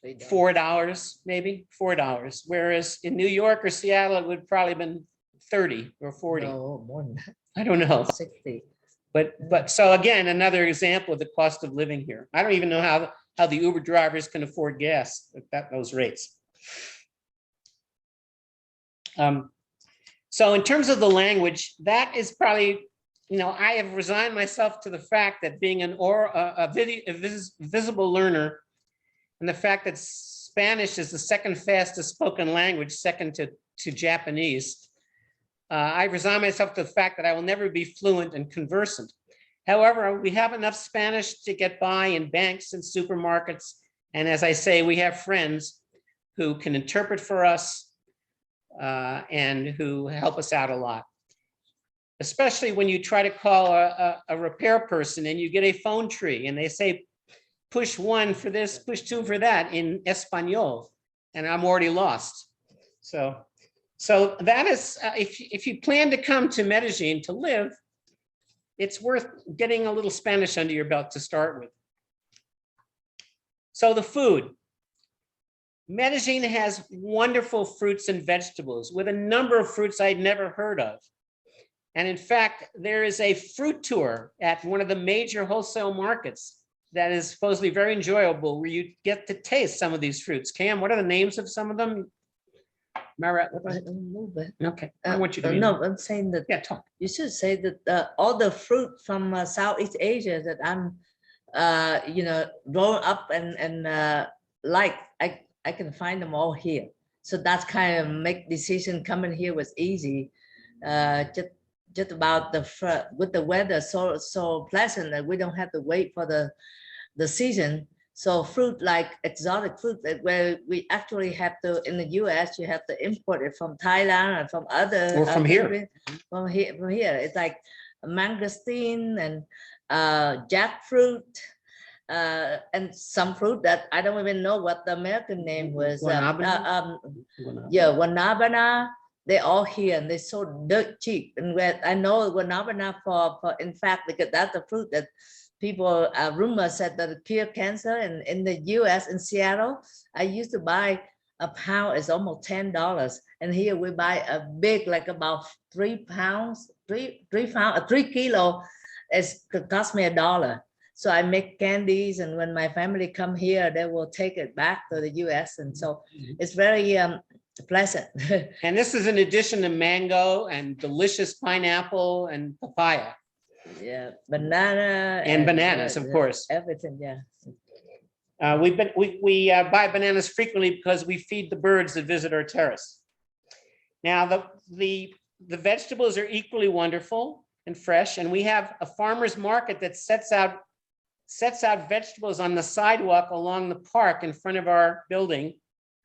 $4, maybe $4. Whereas in New York or Seattle, it would probably have been 30 or 40. No, more than that. I don't know. 60. But so again, another example of the cost of living here. I don't even know how the Uber drivers can afford gas at those rates. So in terms of the language, that is probably, I have resigned myself to the fact that being a visible learner, and the fact that Spanish is the second fastest spoken language, second to Japanese, I resign myself to the fact that I will never be fluent and conversant. However, we have enough Spanish to get by in banks and supermarkets. And as I say, we have friends who can interpret for us and who help us out a lot. Especially when you try to call a repair person and you get a phone tree and they say, push 1 for this, push 2 for that in Espanol, and I'm already lost. So that is, if you plan to come to Medellin to live, it's worth getting a little Spanish under your belt to start with. So the food. Medellin has wonderful fruits and vegetables with a number of fruits I'd never heard of. And in fact, there is a fruit tour at one of the major wholesale markets that is supposedly very enjoyable, where you get to taste some of these fruits. Cam, what are the names of some of them? Am I right? I don't know, but Okay, I want you to read no, them. I'm saying that Yeah, talk. you should say that all the fruit from Southeast Asia that I'm, growing up and like, I can find them all here. So that's kind of make decision coming here was easy. Just about with the weather so pleasant that we don't have to wait for the season. So fruit like exotic fruit that where we actually have to in the US you have to import it from Thailand and from other Or from here. From here it's like mangosteen and jackfruit and some fruit that I don't even know what the American name was. Guanabana? Yeah, guanabana. They're all here and they're so dirt cheap. And where I know guanabana for in fact because that's the fruit that people rumor said that it cure cancer. And in the US in Seattle, I used to buy a pound is almost $10. And here we buy a big like about 3 pounds, 3 kilo. It could cost me $1. So I make candies, and when my family come here, they will take it back to the US. And so it's very pleasant. And this is in addition to mango and delicious pineapple and papaya. Yeah, banana And bananas, of course. Everything, yeah. We buy bananas frequently because we feed the birds that visit our terrace. Now the vegetables are equally wonderful and fresh, and we have a farmer's market that sets out vegetables on the sidewalk along the park in front of our building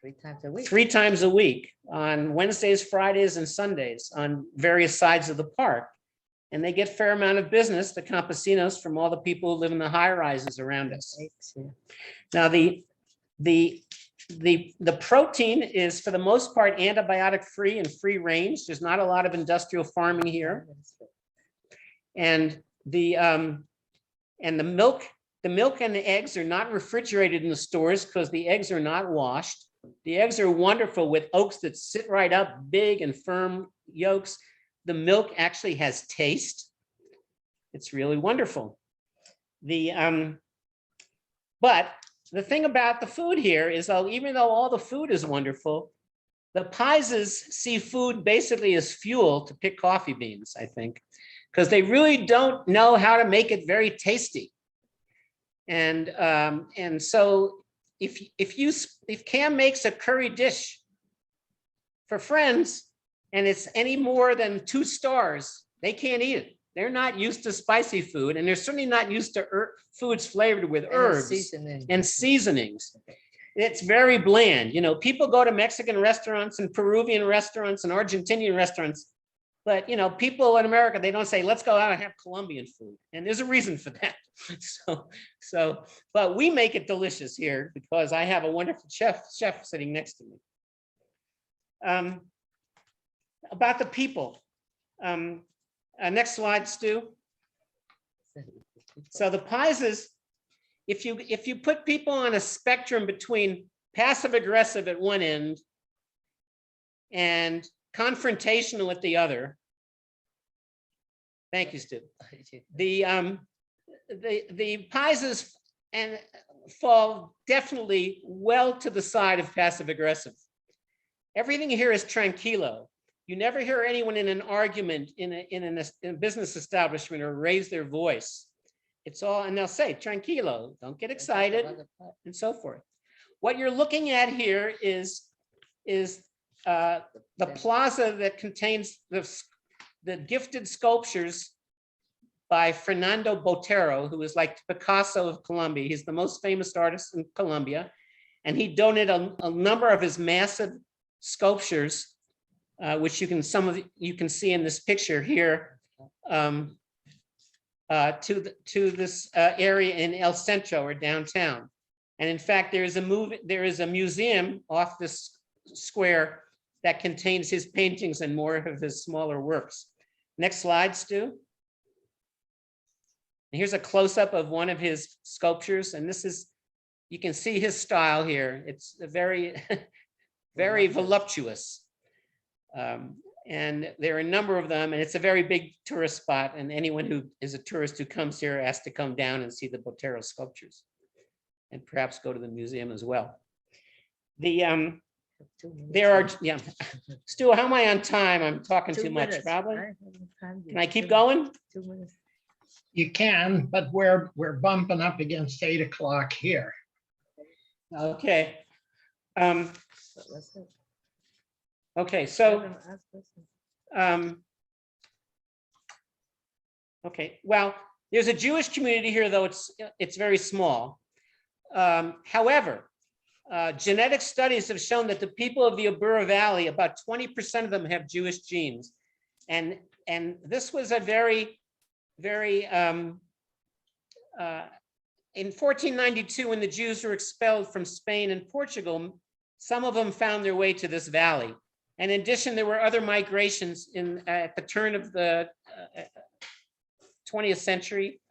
3 times a week. 3 times a week on Wednesdays, Fridays, and Sundays on various sides of the park. And they get a fair amount of business, the campesinos, from all the people who live in the high rises around us. Now, the protein is for the most part antibiotic free and free range. There's not a lot of industrial farming here. And the milk and the eggs are not refrigerated in the stores because the eggs are not washed. The eggs are wonderful with yolks that sit right up, big and firm yolks. The milk actually has taste. It's really wonderful. But the thing about the food here is, even though all the food is wonderful, the Paises see food basically as fuel to pick coffee beans, I think, because they really don't know how to make it very tasty. And so if Cam makes a curry dish for friends and it's any more than 2 stars, they can't eat it. They're not used to spicy food, and they're certainly not used to foods flavored with herbs and seasonings. It's very bland. You know, people go to Mexican restaurants and Peruvian restaurants and Argentinian restaurants, but people in America, they don't say, let's go out and have Colombian food. And there's a reason for that. But we make it delicious here because I have a wonderful chef sitting next to me. About the people. Next slide, Stu. So the Paises, if you put people on a spectrum between passive aggressive at one end and confrontational at the other. Thank you, Stu. The Paises fall definitely well to the side of passive aggressive. Everything here is tranquilo. You never hear anyone in an argument in a business establishment or raise their voice. It's all, and they'll say, tranquilo, don't get excited, and so forth. What you're looking at here is the plaza that contains the gifted sculptures by Fernando Botero, who is like Picasso of Colombia. He's the most famous artist in Colombia. And he donated a number of his massive sculptures, which you can see in this picture here, to this area in El Centro, or downtown. And in fact, there is a museum off this square that contains his paintings and more of his smaller works. Next slide, Stu. And here's a close-up of one of his sculptures, and this is, you can see his style here. It's a very, very voluptuous. And there are a number of them, and it's a very big tourist spot, and anyone who is a tourist who comes here has to come down and see the Botero sculptures, and perhaps go to the museum as well. There are, yeah. Stu, how am I on time? I'm talking too much, probably. Can I keep going? 2 minutes. You can, but we're bumping up against 8 o'clock here. Okay. So that's it. Okay, so, Ask questions. okay, well, there's a Jewish community here, though it's very small. However, genetic studies have shown that the people of the Abura Valley, about 20% of them have Jewish genes. And this was a very, very, in 1492, when the Jews were expelled from Spain and Portugal, some of them found their way to this valley. And in addition, there were other migrations at the turn of the 20th century,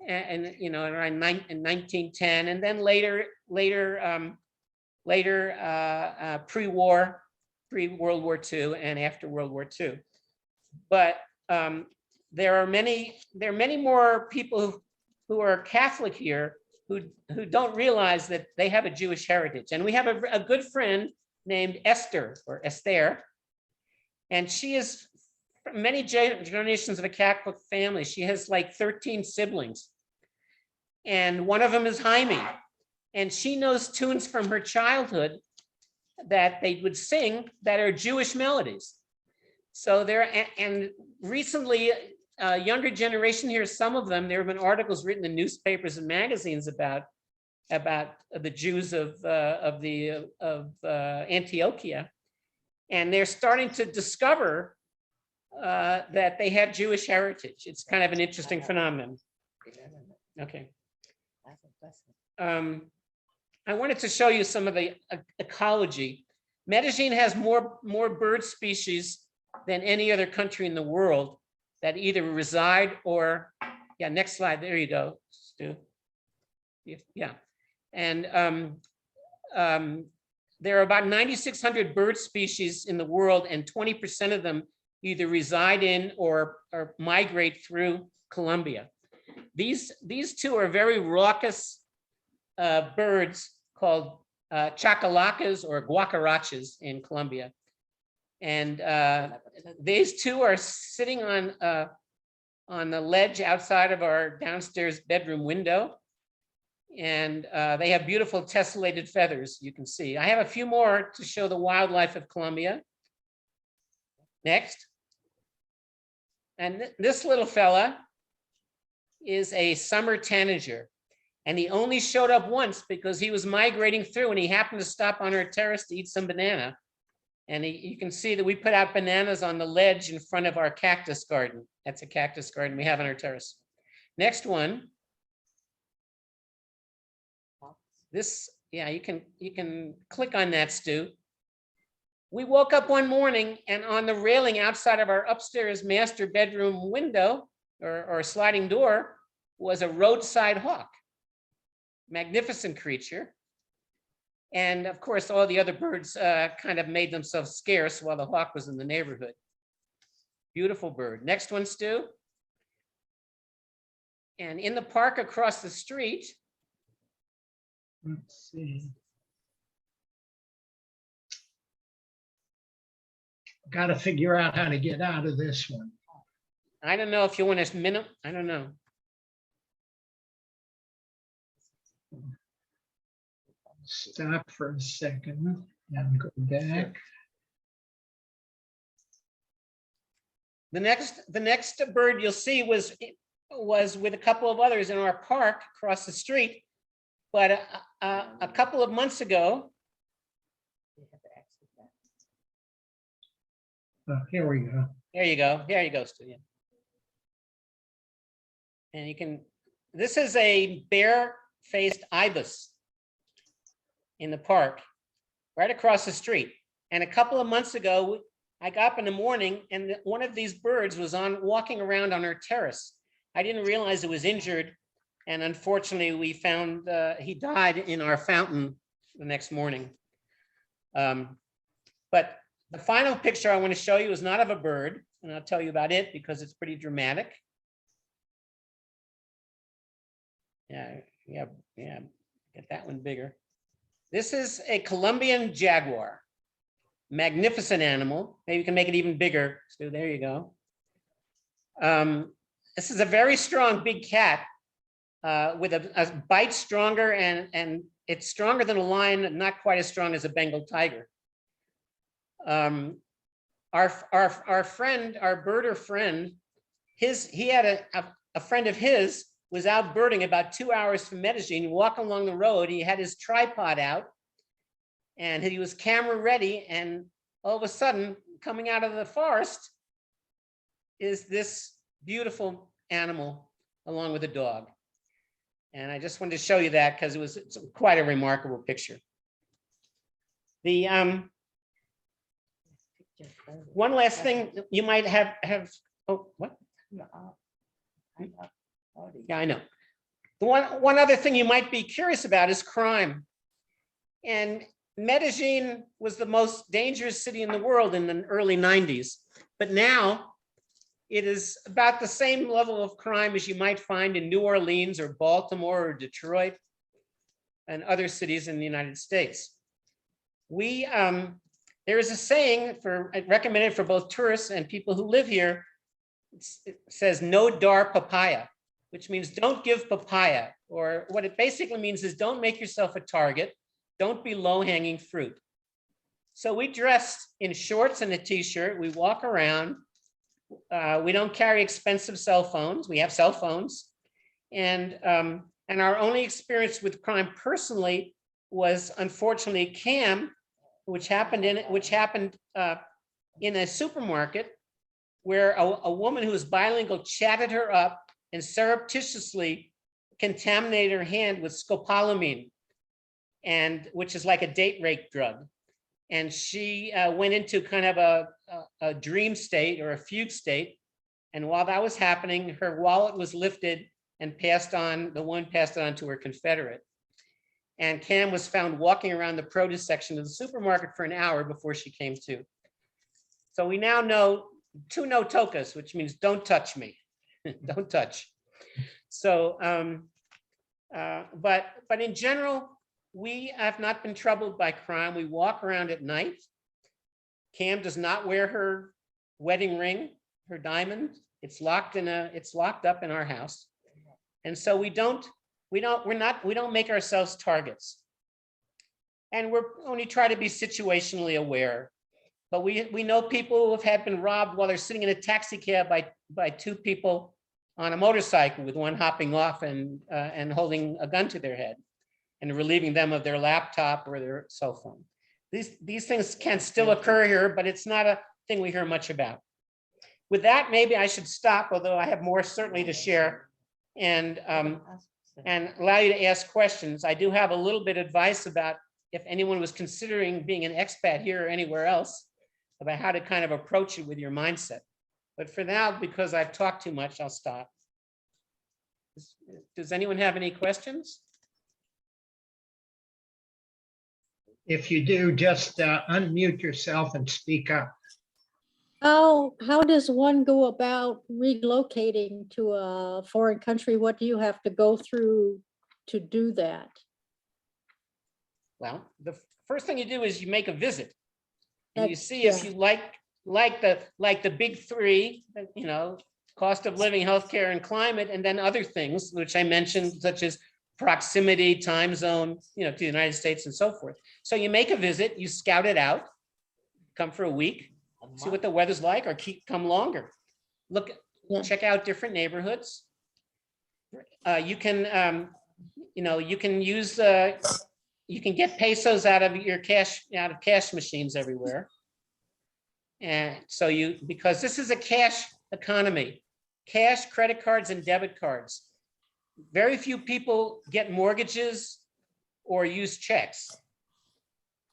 and around 1910, and then later pre-war, pre-World War II, and after World War II. But there are many more people who are Catholic here who don't realize that they have a Jewish heritage. And we have a good friend named Esther, or Esther, and she is from many generations of a Catholic family. She has like 13 siblings, and one of them is Jaime, and she knows tunes from her childhood that they would sing that are Jewish melodies. So and recently, younger generation here, some of them, there have been articles written in newspapers and magazines about the Jews of Antioquia, and they're starting to discover that they have Jewish heritage. It's kind of an interesting phenomenon. Okay. I wanted to show you some of the ecology. Medellin has more bird species than any other country in the world that either reside or, yeah, next slide, there you go, Stu. Yeah. And there are about 9,600 bird species in the world, and 20% of them either reside in or migrate through Colombia. These two are very raucous birds called chacalacas or guacarachas in Colombia. And these two are sitting on the ledge outside of our downstairs bedroom window. And they have beautiful tessellated feathers, you can see. I have a few more to show the wildlife of Colombia. Next. And this little fella is a summer tanager. And he only showed up once because he was migrating through and he happened to stop on our terrace to eat some banana. And you can see that we put out bananas on the ledge in front of our cactus garden. That's a cactus garden we have on our terrace. Next one. This, yeah, you can click on that, Stu. We woke up one morning and on the railing outside of our upstairs master bedroom window or sliding door was a roadside hawk. Magnificent creature. And of course, all the other birds kind of made themselves scarce while the hawk was in the neighborhood. Beautiful bird. Next one, Stu. And in the park across the street. Let's see. Got to figure out how to get out of this one. I don't know if you want to I don't know. Stop for a second and go back. The next bird you'll see was was with a couple of others in our park across the street. But a couple of months ago, Here we go. there you go, Stu. Yeah. And you can, this is a bare-faced ibis in the park, right across the street. And a couple of months ago, I got up in the morning and one of these birds was walking around on our terrace. I didn't realize it was injured. And unfortunately, we found he died in our fountain the next morning. But the final picture I want to show you is not of a bird, and I'll tell you about it because it's pretty dramatic. Yeah, get that one bigger. This is a Colombian jaguar, magnificent animal. Maybe you can make it even bigger. So there you go. This is a very strong big cat with a bite stronger and it's stronger than a lion, not quite as strong as a Bengal tiger. Our friend, our birder friend, he had a friend of his was out birding about 2 hours from Medellin, walking along the road. He had his tripod out and he was camera ready. And all of a sudden, coming out of the forest is this beautiful animal along with a dog. And I just wanted to show you that because it's quite a remarkable picture. The one last thing you might have, oh, what? Yeah, I know. The one other thing you might be curious about is crime. And Medellin was the most dangerous city in the world in the early 90s. But now it is about the same level of crime as you might find in New Orleans or Baltimore or Detroit and other cities in the United States. There is a saying recommended for both tourists and people who live here. It says no dar papaya, which means don't give papaya, or what it basically means is don't make yourself a target. Don't be low-hanging fruit. So we dress in shorts and a t-shirt. We walk around. We don't carry expensive cell phones. We have cell phones. And our only experience with crime personally was unfortunately Cam, which happened in a supermarket where a woman who was bilingual chatted her up and surreptitiously contaminated her hand with scopolamine, which is like a date rape drug. And she went into kind of a dream state or a fugue state. And while that was happening, her wallet was lifted and the woman passed it on to her Confederate. And Cam was found walking around the produce section of the supermarket for an hour before she came to. So we now know 2 no tocas, which means don't touch me, don't touch. So, but in general, we have not been troubled by crime. We walk around at night. Cam does not wear her wedding ring, her diamond. It's locked up in our house. And so we don't make ourselves targets. And we only try to be situationally aware. But we know people who have been robbed while they're sitting in a taxi cab by 2 people on a motorcycle, with one hopping off and holding a gun to their head and relieving them of their laptop or their cell phone. These things can still occur here, but it's not a thing we hear much about. With that, maybe I should stop, although I have more certainly to share, and allow you to ask questions. I do have a little bit of advice about if anyone was considering being an expat here or anywhere else, about how to kind of approach it with your mindset. But for now, because I've talked too much, I'll stop. Does anyone have any questions? If you do, just unmute yourself and speak up. How does one go about relocating to a foreign country? What do you have to go through to do that? Well, the first thing you do is you make a visit. And you see if you like the big 3, you know, cost of living, healthcare, and climate, and then other things which I mentioned, such as proximity, time zone, you know, to the United States and so forth. So you make a visit, you scout it out, come for a week, see what the weather's like, or come longer. Check out different neighborhoods. you can, you can use, you can get pesos out of cash machines everywhere. And so because this is a cash economy, cash, credit cards, and debit cards. Very few people get mortgages or use checks.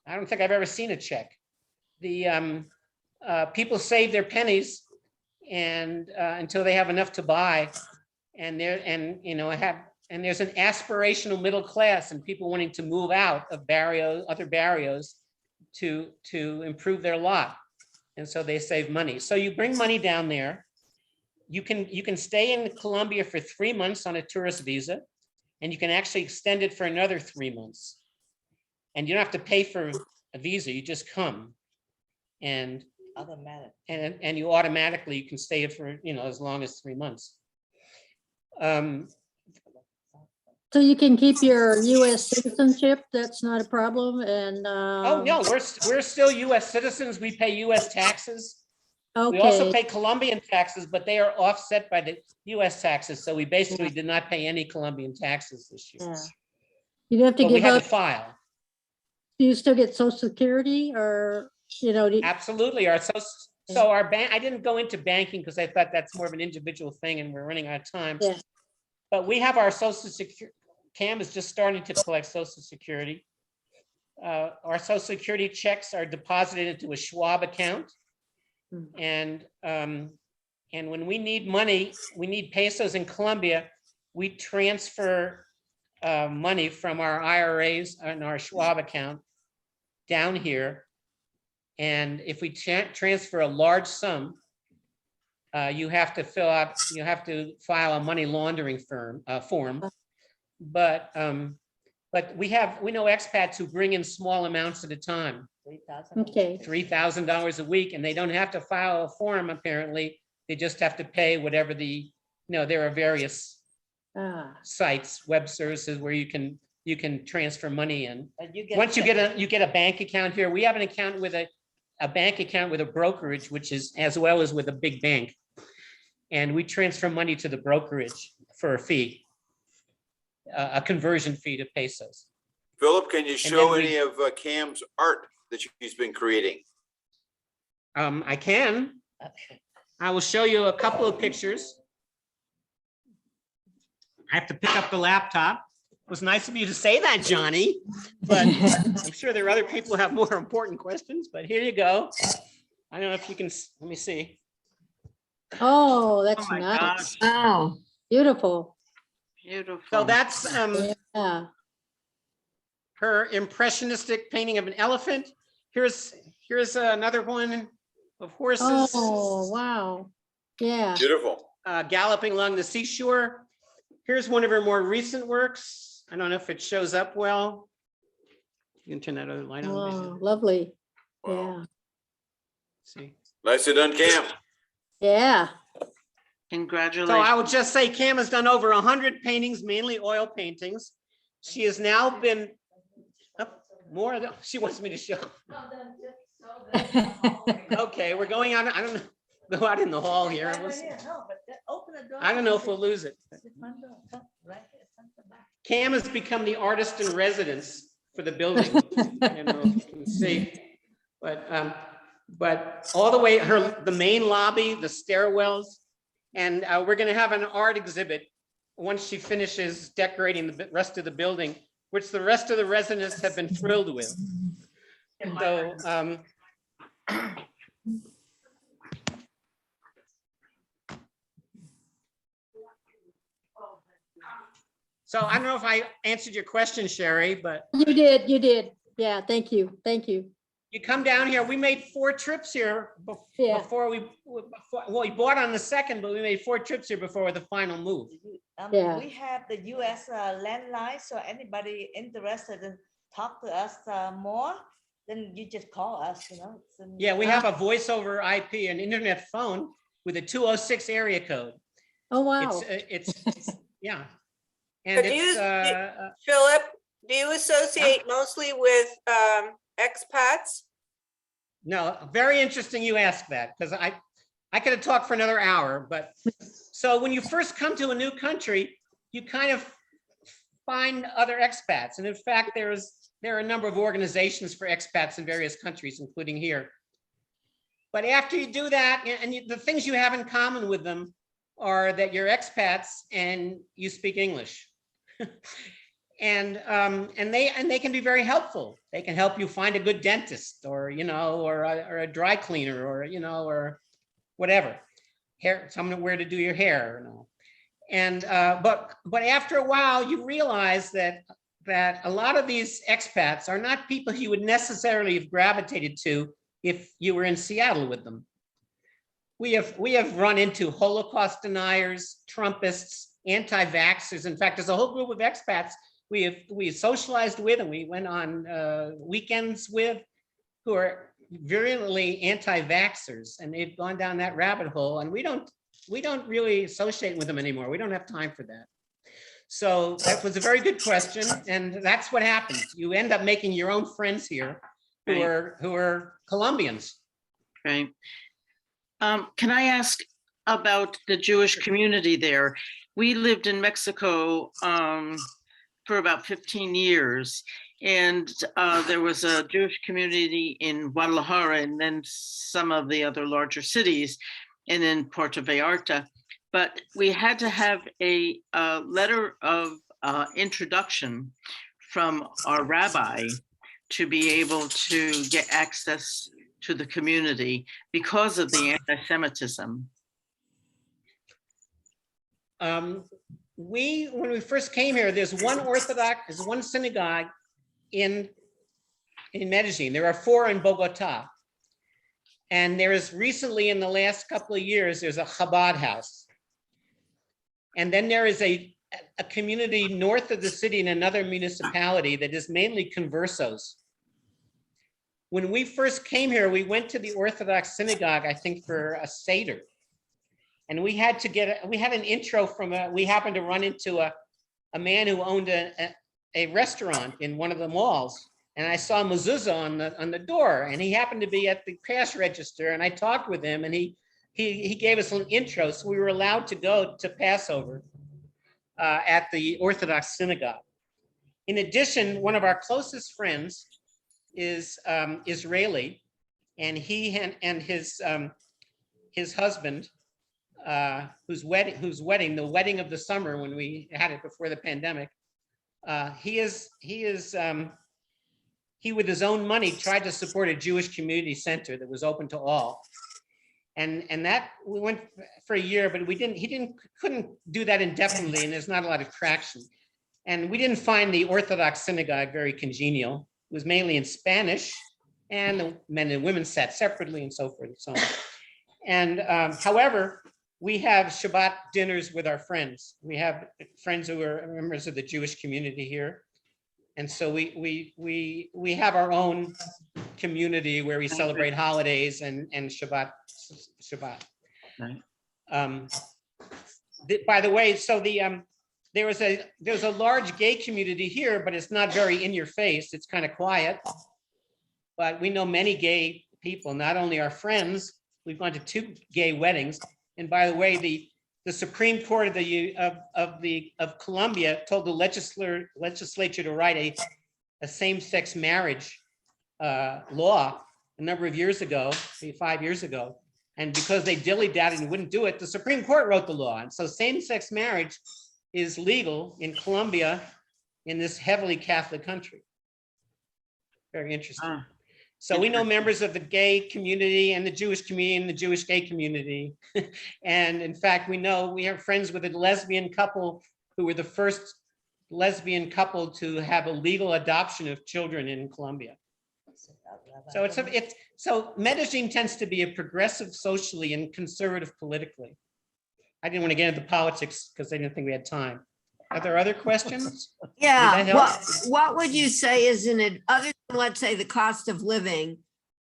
I don't think I've ever seen a check. The people save their pennies and until they have enough to buy, and there's an aspirational middle class and people wanting to move out of other barrios to improve their lot, and so they save money. So you bring money down there. You can stay in Colombia for 3 months on a tourist visa, and you can actually extend it for another 3 months. And you don't have to pay for a visa, you just come. And you automatically can stay it for as long as 3 months. So you can keep your US citizenship, that's not a problem, and Oh no, we're still US citizens, we pay US taxes. We also okay, pay Colombian taxes, but they are offset by the US taxes, so we basically did not pay any Colombian taxes this year. Yeah. you don't have to But we give had up, to file. do you still get Social Security or, Absolutely. Our bank, I didn't go into banking because I thought that's more of an individual thing and we're running out of time. Yeah. But we have our Social Security. Cam is just starting to collect Social Security. Our Social Security checks are deposited into a Schwab account. And when we need money, we need pesos in Colombia, we transfer money from our IRAs and our Schwab account down here. And if we transfer a large sum, you have to file a money laundering form. But we know expats who bring in small amounts at a time. okay, $3,000 a week, and they don't have to file a form, apparently. They just have to pay whatever there are various sites, web services where you can transfer money in. Once you get a bank account here, we have an account with a bank account with a brokerage, which is as well as with a big bank. And we transfer money to the brokerage for a fee, a conversion fee to pesos. Philip, can you show any of Cam's art that she's been creating? I can. I will show you a couple of pictures. I have to pick up the laptop. It was nice of you to say that, Johnny, but I'm sure there are other people who have more important questions, but here you go. I don't know if you can, let me see. oh, that's my nice, Wow, beautiful, beautiful. So that's yeah, her impressionistic painting of an elephant. Here's another one of horses oh, wow, yeah, Beautiful. galloping along the seashore. Here's one of her more recent works. I don't know if it shows up well. You can turn that other light on. wow, lovely, Wow. yeah, See. Nicely done, Cam. yeah, Congratulations. So I would just say Cam has done over 100 paintings, mainly oil paintings. She has now been more. She wants me to show. Okay, we're going on. I don't know. Go out in the hall here. I don't know if we'll lose it. Cam has become the artist in residence for the building. I don't know if you can see, but all the way the main lobby, the stairwells, and we're going to have an art exhibit once she finishes decorating the rest of the building, which the rest of the residents have been thrilled with. So I don't know if I answered your question, Sherry, but you did, yeah, thank you, you come down here. We made 4 trips here yeah, before we bought on the 2nd, but we made 4 trips here before the final move. Yeah. We have the US landline, so anybody interested in talk to us more, then you just call us, Yeah, we have a voice over IP, an internet phone with a 206 area code. oh, wow, It's yeah. But And it's Philip, do you associate mostly with expats? no, very interesting you ask that, because I could have talked for another hour, but so when you first come to a new country, you kind of find other expats. And in fact, there are a number of organizations for expats in various countries, including here. But after you do that, and the things you have in common with them are that you're expats and you speak English. And they can be very helpful. They can help you find a good dentist, or or a dry cleaner, or or whatever, someone where to do your hair. And but after a while, you realize that a lot of these expats are not people you would necessarily have gravitated to if you were in Seattle with them. We have run into Holocaust deniers, Trumpists, anti-vaxxers. In fact, there's a whole group of expats we socialized with and we went on weekends with, who are virulently anti-vaxxers, and they've gone down that rabbit hole, and we don't really associate with them anymore. We don't have time for that. So that was a very good question, and that's what happens. You end up making your own friends here who are Colombians. Right. Can I ask about the Jewish community there? We lived in Mexico for about 15 years, and there was a Jewish community in Guadalajara and then some of the other larger cities, and in Puerto Vallarta. But we had to have a letter of introduction from our rabbi to be able to get access to the community because of the anti-Semitism. When we first came here, there's one synagogue in Medellin. There are 4 in Bogota. And there is recently, in the last couple of years, there's a Chabad house. And then there is a community north of the city in another municipality that is mainly conversos. When we first came here, we went to the Orthodox synagogue, I think, for a Seder. And we had an intro we happened to run into a man who owned a restaurant in one of the malls. And I saw mezuzah on the door, and he happened to be at the cash register, and I talked with him, and he gave us an intro, so we were allowed to go to Passover at the Orthodox synagogue. In addition, one of our closest friends is Israeli, and he and his husband, whose wedding, the wedding of the summer when we had it before the pandemic, he with his own money tried to support a Jewish community center that was open to all. And that we went for a year, but he couldn't do that indefinitely, and there's not a lot of traction. And we didn't find the Orthodox synagogue very congenial. It was mainly in Spanish, and the men and women sat separately, and so forth and so on. And however, we have Shabbat dinners with our friends. We have friends who are members of the Jewish community here. And so we have our own community where we celebrate holidays and Shabbat. Right. By the way, so there's a large gay community here, but it's not very in your face. It's kind of quiet. But we know many gay people, not only our friends. We've gone to 2 gay weddings. And by the way, the Supreme Court of Colombia told the legislature to write a same-sex marriage law a number of years ago, maybe 5 years ago. And because they dilly-dallied and wouldn't do it, the Supreme Court wrote the law. And so same-sex marriage is legal in Colombia, in this heavily Catholic country. Very interesting. So we know members of the gay community and the Jewish community and the Jewish gay community. And in fact, we have friends with a lesbian couple who were the first lesbian couple to have a legal adoption of children in Colombia. So so Medellin tends to be a progressive socially and conservative politically. I didn't want to get into politics because I didn't think we had time. Are there other questions? Yeah, what would you say is other than, let's say, the cost of living,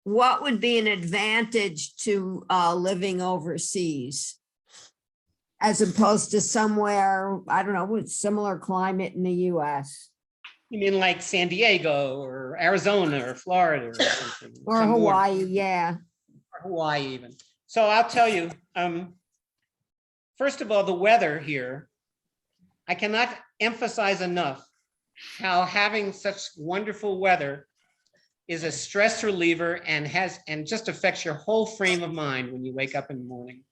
what would be an advantage to living overseas as opposed to somewhere, I don't know, with similar climate in the US? You mean like San Diego or Arizona or Florida or something? Or Hawaii, yeah. Or Hawaii even. So I'll tell you, first of all, the weather here, I cannot emphasize enough how having such wonderful weather is a stress reliever and just affects your whole frame of mind when you wake up in the morning.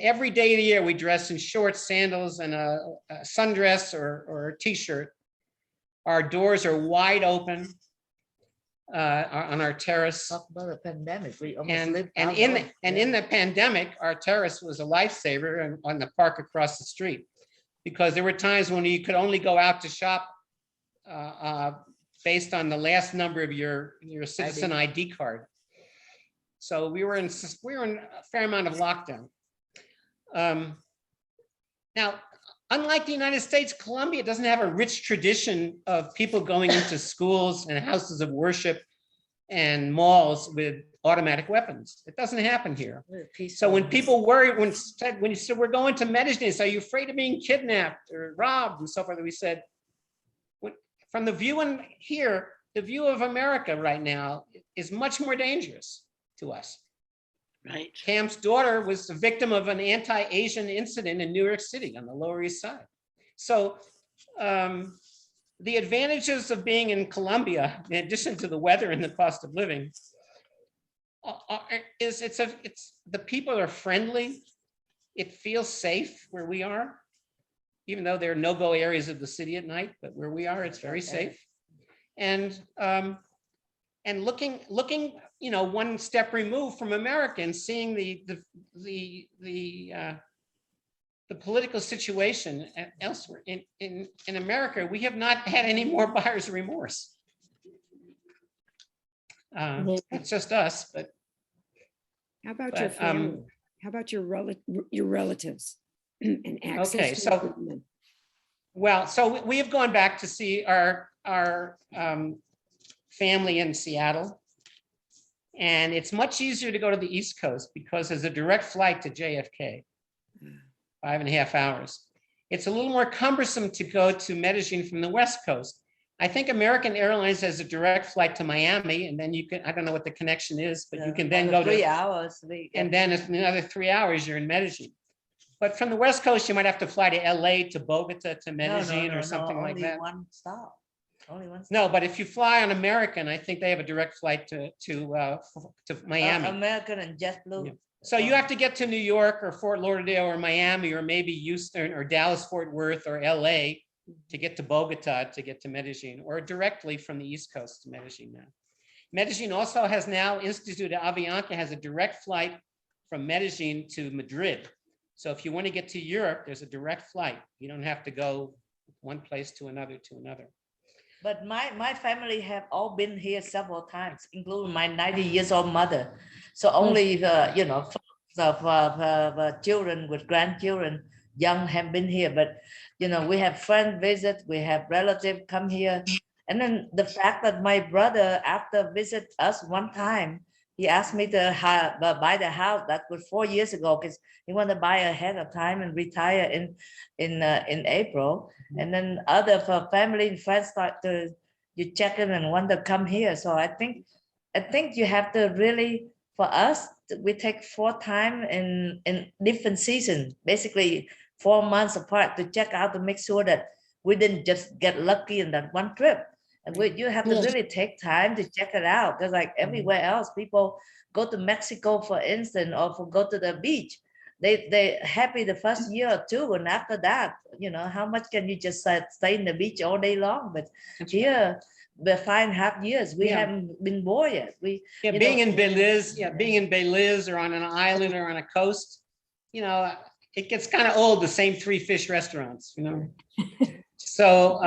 Every day of the year, we dress in shorts, sandals, and a sundress or a t-shirt. Our doors are wide open on our terrace. Talk about the pandemic. We almost And lived in outdoors. the pandemic, our terrace was a lifesaver on the park across the street, because there were times when you could only go out to shop based on the last number of your citizen ID card. So we were in a fair amount of lockdown. Now, unlike the United States, Colombia doesn't have a rich tradition of people going into schools and houses of worship and malls with automatic weapons. It doesn't happen here. We're peaceful. So when people worry, when you said we're going to Medellin, are you afraid of being kidnapped or robbed and so forth? We said, from the view in here, the view of America right now is much more dangerous to us. Right. Cam's daughter was the victim of an anti-Asian incident in New York City on the Lower East Side. So the advantages of being in Colombia, in addition to the weather and the cost of living, the people are friendly. It feels safe where we are, even though there are no-go areas of the city at night, but where we are, it's very safe. And looking, one step removed from America and seeing the political situation elsewhere. In America, we have not had any more buyer's remorse. It's just us, but. How about your family? How about your relatives and access? Okay, to so, equipment? well, so we have gone back to see our family in Seattle. And it's much easier to go to the East Coast because there's a direct flight to JFK, 5.5 hours. It's a little more cumbersome to go to Medellin from the West Coast. I think American Airlines has a direct flight to Miami, and then you can, I don't know what the connection is, but you can then go to 3 hours. and then it's another 3 hours, you're in Medellin. But from the West Coast, you might have to fly to LA, to Bogota, to Medellin, or something like that. One stop. Only one stop. No, but if you fly on American, I think they have a direct flight to Miami. American and JetBlue. Yeah. So you have to get to New York or Fort Lauderdale or Miami or maybe Houston or Dallas, Fort Worth or LA to get to Bogota, to get to Medellin, or directly from the East Coast to Medellin now. Medellin also has now, Instituto Avianca has a direct flight from Medellin to Madrid. So if you want to get to Europe, there's a direct flight. You don't have to go one place to another But my family have all been here several times, including my 90-year-old mother. So only the children with grandchildren, young, have been here. But we have friends visit, we have relatives come here, and then the fact that my brother, after visit us one time, he asked me to buy the house. That was 4 years ago, because he wanted to buy ahead of time and retire in April. And then other family and friends start to check in and want to come here. So I think you have to really, for us, we take 4 times in different seasons, basically 4 months apart, to check out, to make sure that we didn't just get lucky in that one trip. And you have to really take time to check it out, because like everywhere else, people go to Mexico, for instance, or go to the beach. They happy the first year or two, and after that, how much can you just stay in the beach all day long? But here, the 5.5 years, we haven't been bored yet. being in Belize, or on an island or on a coast, it gets kind of old, the same 3 fish restaurants, So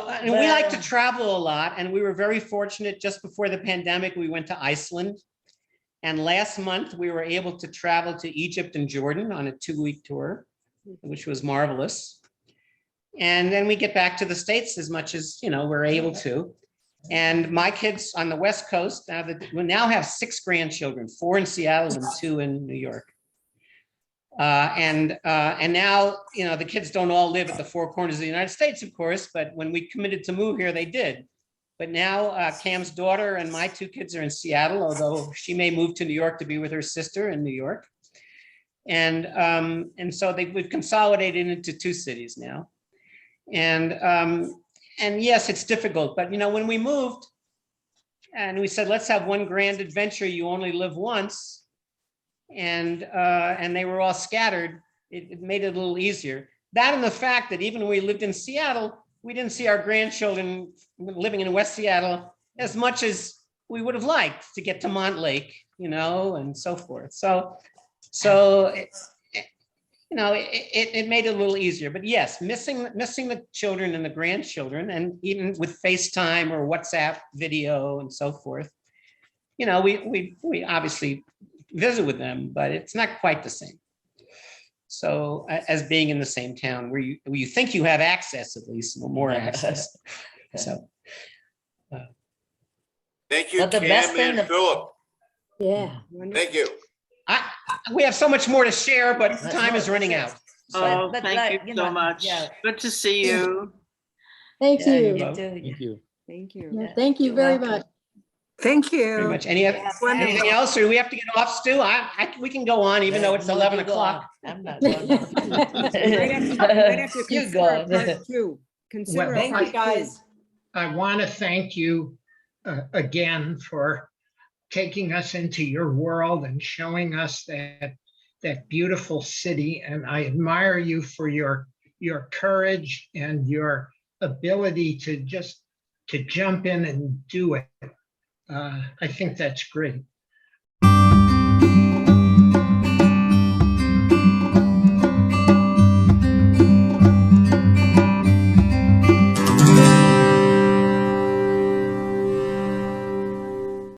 and we like to travel a lot, and we were very fortunate. Just before the pandemic, we went to Iceland. And last month, we were able to travel to Egypt and Jordan on a 2-week tour, which was marvelous. And then we get back to the States as much as, we're able to. And my kids on the West Coast, we now have 6 grandchildren, 4 in Seattle and 2 in New York. And now, the kids don't all live at the 4 corners of the United States, of course, but when we committed to move here, they did. But now Cam's daughter and my 2 kids are in Seattle, although she may move to New York to be with her sister in New York. And so we've consolidated into 2 cities now. And yes, it's difficult, but when we moved and we said, let's have one grand adventure, you only live once, and they were all scattered, it made it a little easier. That and the fact that even when we lived in Seattle, we didn't see our grandchildren living in West Seattle as much as we would have liked to get to Montlake, and so forth. So it made it a little easier. But yes, missing the children and the grandchildren, and even with FaceTime or WhatsApp video and so forth, we obviously visit with them, but it's not quite the same. So as being in the same town where you think you have access, at least more access. So. Thank you, But the best Cam thing and Philip. Yeah. Thank you. We have so much more to share, but time is running out. Oh, but thank like, you so much. yeah. Good to see you. Thank Yeah, you. you too. Thank you. Thank you. Yeah, thank you You're very welcome. much. Thank Very you. much. Anything else, or do we have to get off, Stu? We can go on, even though it's No, 11 you go o'clock. on. I'm not going on. Might have to You consider go. a part 2. Consider a Well, part 2. I want to thank you again for taking us into your world and showing us that beautiful city. And I admire you for your courage and your ability to jump in and do it. I think that's great.